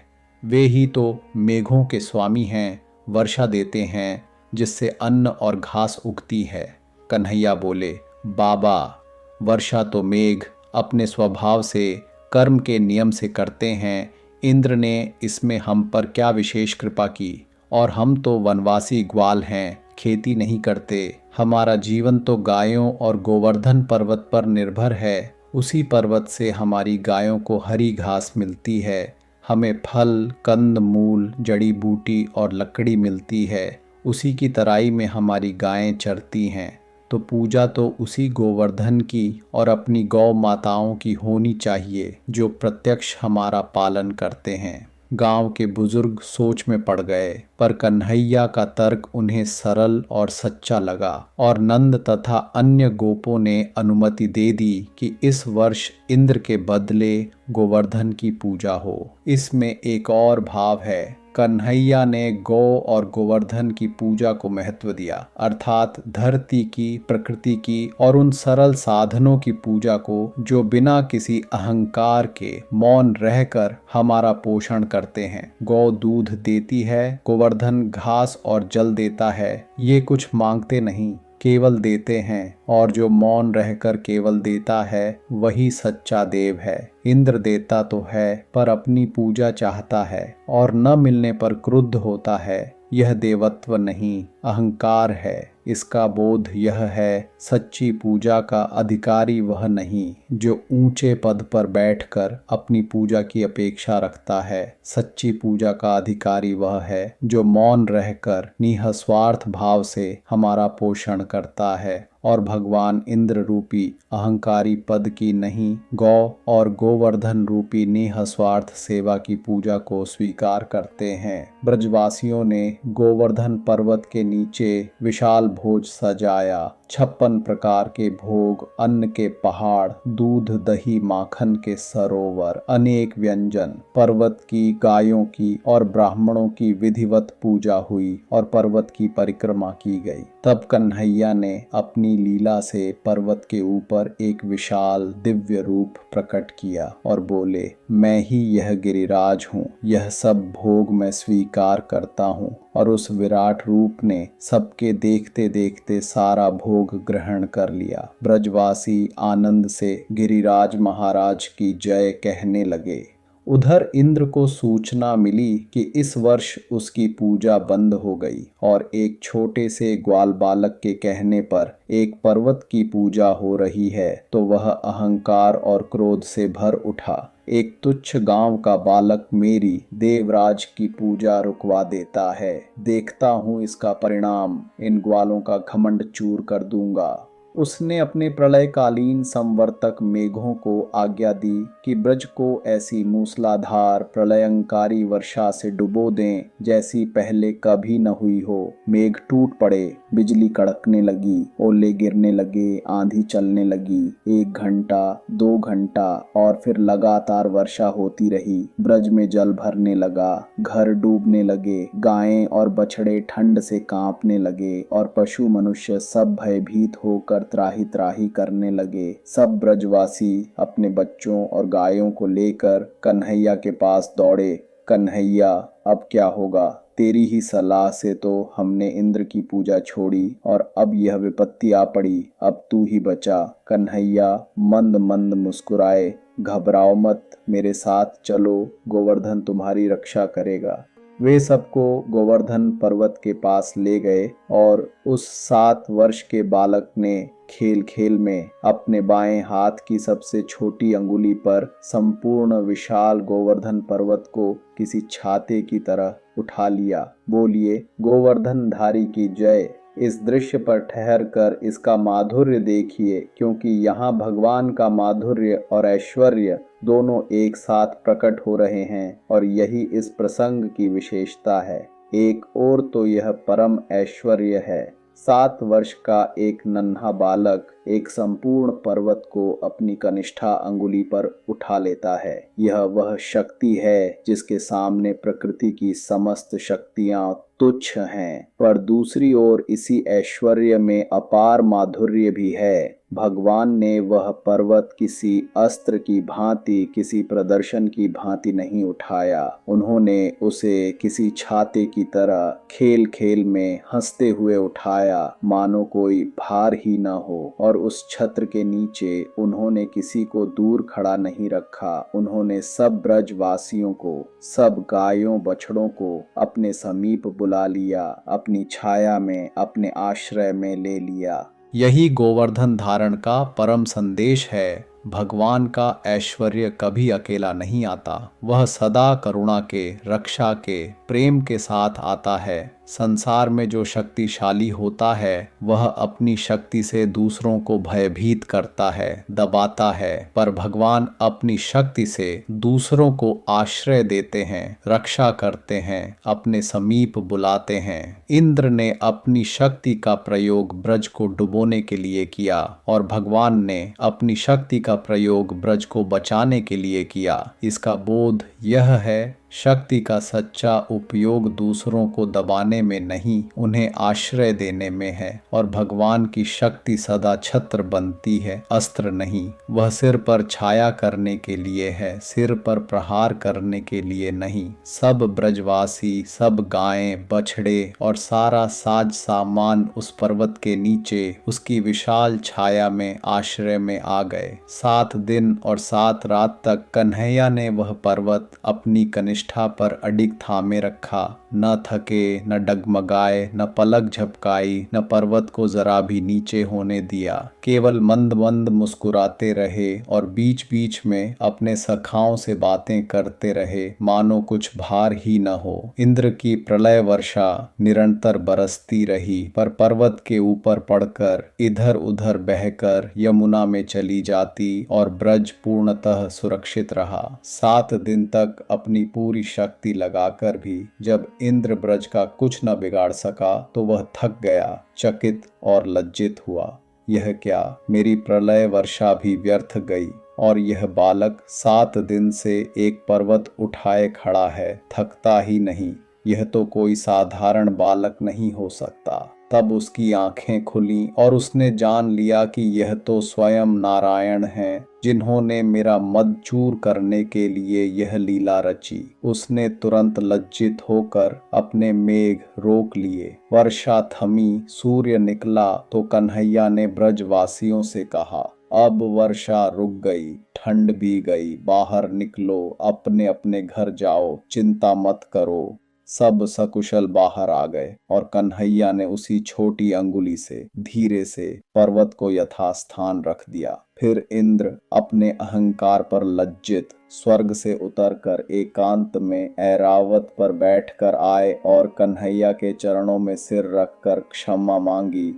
वे ही तो मेघों के स्वामी हैं, वर्षा देते हैं जिससे अन्न और घास उगती है। कन्हैया बोले, बाबा वर्षा तो मेघ अपने स्वभाव से कर्म के नियम से करते हैं। इंद्र ने इसमें हम पर क्या विशेष कृपा की? और हम तो वनवासी ग्वाल हैं, खेती नहीं करते। हमारा जीवन तो गायों और गोवर्धन पर्वत पर निर्भर है। उसी पर्वत से हमारी गायों को हरी घास मिलती है, हमें फल, कंद मूल, जड़ी बूटी और लकड़ी मिलती है। उसी की तराई में हमारी गायें चरती हैं। तो पूजा तो उसी गोवर्धन की और अपनी गौ माताओं की होनी चाहिए जो प्रत्यक्ष हमारा पालन करते हैं। गांव के बुजुर्ग सोच में पड़ गए, पर कन्हैया का तर्क उन्हें सरल और सच्चा लगा और नंद तथा अन्य गोपों ने अनुमति दे दी कि इस वर्ष इंद्र के बदले गोवर्धन की पूजा हो। इसमें एक और भाव है। कन्हैया ने गौ और गोवर्धन की पूजा को महत्व दिया, अर्थात धरती की, प्रकृति की और उन सरल साधनों की पूजा को जो बिना किसी अहंकार के मौन रहकर हमारा पोषण करते हैं। गौ दूध देती है, गोवर्धन घास और जल देता है। ये कुछ मांगते नहीं, केवल देते हैं, और जो मौन रहकर केवल देता है वही सच्चा देव है। इंद्र देता तो है पर अपनी पूजा चाहता है और न मिलने पर क्रुद्ध होता है। यह देवत्व नहीं, अहंकार है। इसका बोध यह है, सच्ची पूजा का अधिकारी वह नहीं जो ऊंचे पद पर बैठकर अपनी पूजा की अपेक्षा रखता है। सच्ची पूजा का अधिकारी वह है जो मौन रहकर निःस्वार्थ भाव से हमारा पोषण करता है और भगवान इंद्र रूपी अहंकारी पद की नहीं, गौ और गोवर्धन रूपी निःस्वार्थ सेवा की पूजा को स्वीकार करते हैं। ब्रजवासियों ने गोवर्धन पर्वत के नीचे विशाल भोज सजाया। 56 प्रकार के भोग, अन्न के पहाड़, दूध दही माखन के सरोवर, अनेक व्यंजन, पर्वत की, गायों की और ब्राह्मणों की विधिवत पूजा हुई और पर्वत की परिक्रमा की गई। तब कन्हैया ने अपनी लीला से पर्वत के ऊपर एक विशाल दिव्य रूप प्रकट किया और बोले, मैं ही यह गिरिराज हूँ, यह सब भोग मैं स्वीकार करता हूँ। और उस विराट रूप ने सबके देखते देखते सारा भोग ग्रहण कर लिया। ब्रजवासी आनंद से गिरिराज महाराज की जय कहने लगे। उधर इंद्र को सूचना मिली कि इस वर्ष उसकी पूजा बंद हो गई और एक छोटे से ग्वाल बालक के कहने पर एक पर्वत की पूजा हो रही है, तो वह अहंकार और क्रोध से भर उठा। एक तुच्छ गांव का बालक मेरी देवराज की पूजा रुकवा देता है। देखता हूँ इसका परिणाम, इन ग्वालों का घमंड चूर कर दूंगा। उसने अपने प्रलयकालीन संवर्तक मेघों को आज्ञा दी कि ब्रज को ऐसी मूसलाधार प्रलयंकारी वर्षा से डुबो दें जैसी पहले कभी न हुई हो। मेघ टूट पड़े, बिजली कड़कने लगी, ओले गिरने लगे, आंधी चलने लगी। 1 घंटा, 2 घंटा और फिर लगातार वर्षा होती रही। ब्रज में जल भरने लगा, घर डूबने लगे, गायें और बछड़े ठंड से कांपने लगे और पशु मनुष्य सब भयभीत होकर त्राही त्राही करने लगे। सब ब्रजवासी अपने बच्चों और गायों को लेकर कन्हैया के पास दौड़े। कन्हैया, अब क्या होगा? तेरी ही सलाह से तो हमने इंद्र की पूजा छोड़ी और अब यह विपत्ति आ पड़ी। अब तू ही बचा। कन्हैया मंद मंद मुस्कुराए, घबराओ मत, मेरे साथ चलो, गोवर्धन तुम्हारी रक्षा करेगा। वे सबको गोवर्धन पर्वत के पास ले गए और उस 7 वर्ष के बालक ने खेल खेल में अपने बाएं हाथ की सबसे छोटी अंगुली पर संपूर्ण विशाल गोवर्धन पर्वत को किसी छाते की तरह उठा लिया। बोलिए, गोवर्धन धारी की जय। इस दृश्य पर ठहर कर इसका माधुर्य देखिए, क्योंकि यहाँ भगवान का माधुर्य और ऐश्वर्य दोनों एक साथ प्रकट हो रहे हैं और यही इस प्रसंग की विशेषता है। एक और तो यह परम ऐश्वर्य है। 7 वर्ष का एक नन्हा बालक एक संपूर्ण पर्वत को अपनी कनिष्ठा अंगुली पर उठा लेता है। यह वह शक्ति है जिसके सामने प्रकृति की समस्त शक्तियां तुच्छ हैं। पर दूसरी ओर इसी ऐश्वर्य में अपार माधुर्य भी है। भगवान ने वह पर्वत किसी अस्त्र की भांति, किसी प्रदर्शन की भांति नहीं उठाया। उन्होंने उसे किसी छाते की तरह खेल खेल में हंसते हुए उठाया, मानो कोई भार ही न हो। और उस छत्र के नीचे उन्होंने किसी को दूर खड़ा नहीं रखा। उन्होंने सब ब्रजवासियों को, सब गायों बछड़ों को अपने समीप बुला लिया, अपनी छाया में, अपने आश्रय में ले लिया। यही गोवर्धन धारण का परम संदेश है। भगवान का ऐश्वर्य कभी अकेला नहीं आता, वह सदा करुणा के, रक्षा के, प्रेम के साथ आता है। संसार में जो शक्तिशाली होता है वह अपनी शक्ति से दूसरों को भयभीत करता है, दबाता है, पर भगवान अपनी शक्ति से दूसरों को आश्रय देते हैं, रक्षा करते हैं, अपने समीप बुलाते हैं। इंद्र ने अपनी शक्ति का प्रयोग ब्रज को डुबोने के लिए किया और भगवान ने अपनी शक्ति का प्रयोग ब्रज को बचाने के लिए किया। इसका बोध यह है, शक्ति का सच्चा उपयोग दूसरों को दबाने में नहीं, उन्हें आश्रय देने में है। और भगवान की शक्ति सदा छत्र बनती है, अस्त्र नहीं। वह सिर पर छाया करने के लिए है, सिर पर प्रहार करने के लिए नहीं। सब ब्रजवासी, सब गायें, बछड़े और सारा साज सामान उस पर्वत के नीचे उसकी विशाल छाया में आश्रय में आ गए। 7 दिन और 7 रात तक कन्हैया ने वह पर्वत अपनी कनिष्ठा पर अडिग थामे रखा। न थके, न डगमगाए, न पलक झपकाई, न पर्वत को जरा भी नीचे होने दिया। केवल मंद मंद मुस्कुराते रहे और बीच बीच में अपने सखाओं से बातें करते रहे, मानो कुछ भार ही न हो। इंद्र की प्रलय वर्षा निरंतर बरसती रही, पर पर्वत के ऊपर पड़कर इधर उधर बहकर यमुना में चली जाती और ब्रज पूर्णतः सुरक्षित रहा। 7 दिन तक अपनी पूरी शक्ति लगाकर भी जब इंद्र ब्रज का कुछ न बिगाड़ सका तो वह थक गया, चकित और लज्जित हुआ। यह क्या, मेरी प्रलय वर्षा भी व्यर्थ गई और यह बालक 7 दिन से एक पर्वत उठाए खड़ा है, थकता ही नहीं। यह तो कोई साधारण बालक नहीं हो सकता। तब उसकी आंखें खुली और उसने जान लिया कि यह तो स्वयं नारायण हैं, जिन्होंने मेरा मद चूर करने के लिए यह लीला रची। उसने तुरंत लज्जित होकर अपने मेघ रोक लिए। वर्षा थमी, सूर्य निकला तो कन्हैया ने ब्रजवासियों से कहा, अब वर्षा रुक गई, ठंड भी गई, बाहर निकलो, अपने अपने घर जाओ, चिंता मत करो। सब सकुशल बाहर आ गए और कन्हैया ने उसी छोटी अंगुली से धीरे से पर्वत को यथास्थान रख दिया। फिर इंद्र अपने अहंकार पर लज्जित स्वर्ग से उतरकर एकांत में ऐरावत पर बैठकर आए और कन्हैया के चरणों में सिर रखकर क्षमा मांगी।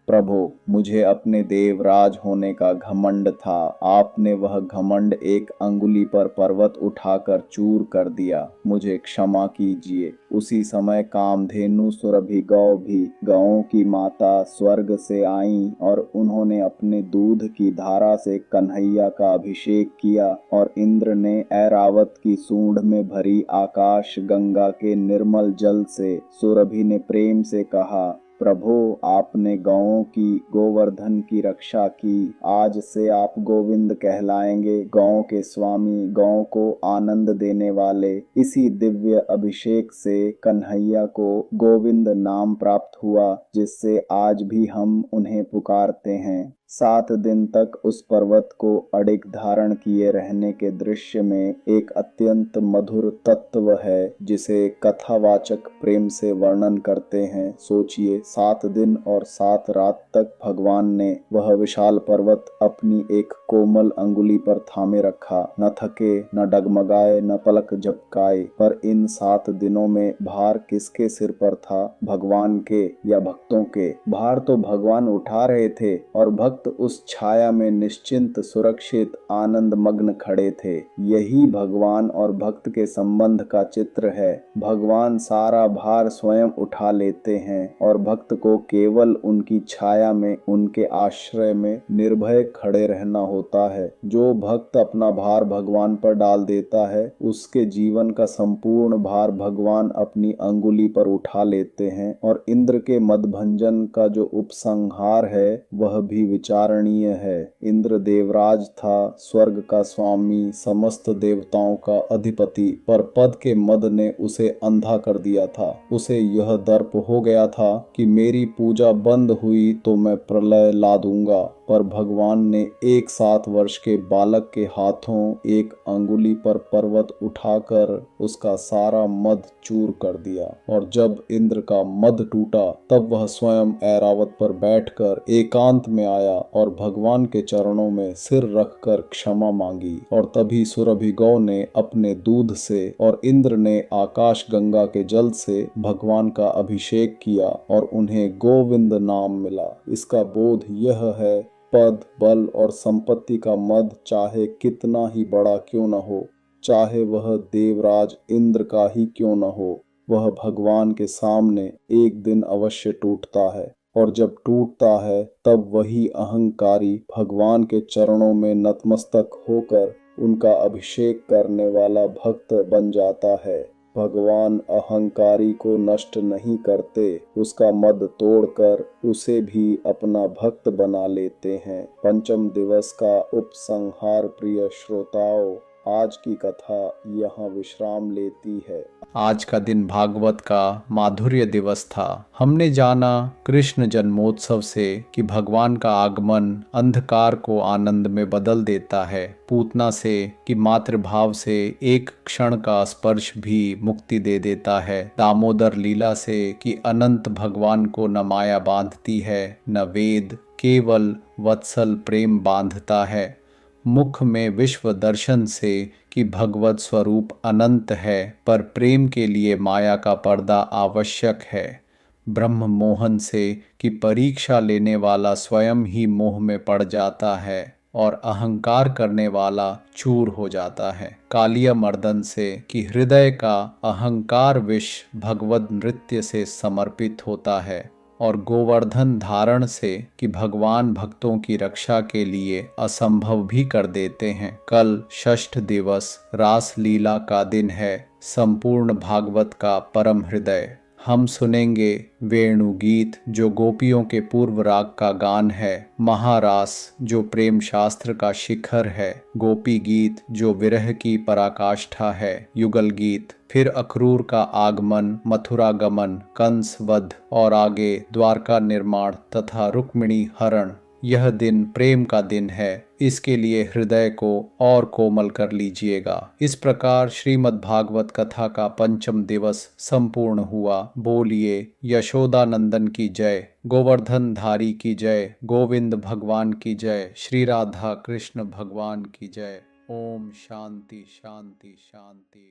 प्रभु, मुझे अपने देवराज होने का घमंड था। आपने वह घमंड एक अंगुली पर पर्वत उठाकर चूर कर दिया। मुझे क्षमा कीजिए। उसी समय कामधेनु सुरभि गौ भी, गौओं की माता, स्वर्ग से आईं और उन्होंने अपने दूध की धारा से कन्हैया का अभिषेक किया और इंद्र ने ऐरावत की सूंड में भरी आकाश गंगा के निर्मल जल से सुरभि ने प्रेम से कहा, प्रभु, आपने गौओं की, गोवर्धन की रक्षा की। आज से आप गोविंद कहलाएंगे, गौओं के स्वामी, गौओं को आनंद देने वाले। इसी दिव्य अभिषेक से कन्हैया को गोविंद नाम प्राप्त हुआ, जिससे आज भी हम उन्हें पुकारते हैं। 7 दिन तक उस पर्वत को अडिग धारण किए रहने के दृश्य में एक अत्यंत मधुर तत्व है, जिसे कथावाचक प्रेम से वर्णन करते हैं। सोचिए, 7 दिन और 7 रात तक भगवान ने वह विशाल पर्वत अपनी एक कोमल अंगुली पर थामे रखा, न थके, न डगमगाए, न पलक झपकाए। पर इन 7 दिनों में भार किसके सिर पर था, भगवान के या भक्तों के? भार तो भगवान उठा रहे थे और भक्त उस छाया में निश्चिंत, सुरक्षित, आनंद मग्न खड़े थे। यही भगवान और भक्त के संबंध का चित्र है। भगवान सारा भार स्वयं उठा लेते हैं और भक्त को केवल उनकी छाया में, उनके आश्रय में निर्भय खड़े रहना होता है। जो भक्त अपना भार भगवान पर डाल देता है, उसके जीवन का संपूर्ण भार भगवान अपनी अंगुली पर उठा लेते हैं। और इंद्र के मदभंजन का जो उपसंहार है वह भी विचारणीय है। इंद्र देवराज था, स्वर्ग का स्वामी, समस्त देवताओं का अधिपति, पर पद के मद ने उसे अंधा कर दिया था। उसे यह दर्प हो गया था कि मेरी पूजा बंद हुई तो मैं प्रलय ला दूंगा। पर भगवान ने एक 7 वर्ष के बालक के हाथों एक अंगुली पर पर्वत उठाकर उसका सारा मद चूर कर दिया। और जब इंद्र का मद टूटा तब वह स्वयं ऐरावत पर बैठकर एकांत में आया और भगवान के चरणों में सिर रखकर क्षमा मांगी। और तभी सुरभि गौ ने अपने दूध से और इंद्र ने आकाश गंगा के जल से भगवान का अभिषेक किया और उन्हें गोविंद नाम मिला। इसका बोध यह है, पद, बल और संपत्ति का मद चाहे कितना ही बड़ा क्यों न हो, चाहे वह देवराज इंद्र का ही क्यों न हो, वह भगवान के सामने एक दिन अवश्य टूटता है। और जब टूटता है तब वही अहंकारी भगवान के चरणों में नतमस्तक होकर उनका अभिषेक करने वाला भक्त बन जाता है। भगवान अहंकारी को नष्ट नहीं करते, उसका मद तोड़कर उसे भी अपना भक्त बना लेते हैं। पंचम दिवस का उपसंहार प्रिय श्रोताओं, आज की कथा यहाँ विश्राम लेती है। आज का दिन भागवत का माधुर्य दिवस था। हमने जाना कृष्ण जन्मोत्सव से कि भगवान का आगमन अंधकार को आनंद में बदल देता है, पूतना से कि मातृभाव से एक क्षण का स्पर्श भी मुक्ति दे देता है, दामोदर लीला से कि अनंत भगवान को न माया बांधती है न वेद, केवल वत्सल प्रेम बांधता है, मुख में विश्व दर्शन से कि भगवत स्वरूप अनंत है पर प्रेम के लिए माया का पर्दा आवश्यक है, ब्रह्म मोहन से कि परीक्षा लेने वाला स्वयं ही मोह में पड़ जाता है और अहंकार करने वाला चूर हो जाता है, कालिया मर्दन से कि हृदय का अहंकार विष भगवत नृत्य से समर्पित होता है, और गोवर्धन धारण से कि भगवान भक्तों की रक्षा के लिए असंभव भी कर देते हैं। कल षष्ठ दिवस रास लीला का दिन है, संपूर्ण भागवत का परम हृदय। हम सुनेंगे वेणु गीत जो गोपियों के पूर्व राग का गान है, महारास जो प्रेम शास्त्र का शिखर है, गोपी गीत जो विरह की पराकाष्ठा है, युगल गीत, फिर अक्रूर का आगमन, मथुरा गमन, कंस वध और आगे द्वारका निर्माण तथा रुक्मिणी हरण। यह दिन प्रेम का दिन है, इसके लिए हृदय को और कोमल कर लीजिएगा। इस प्रकार श्रीमद् भागवत कथा का पंचम दिवस संपूर्ण हुआ। बोलिए यशोदानंदन की जय, गोवर्धन धारी की जय, गोविंद भगवान की जय, श्री राधा कृष्ण भगवान की जय। ओम शांति शांति शांति।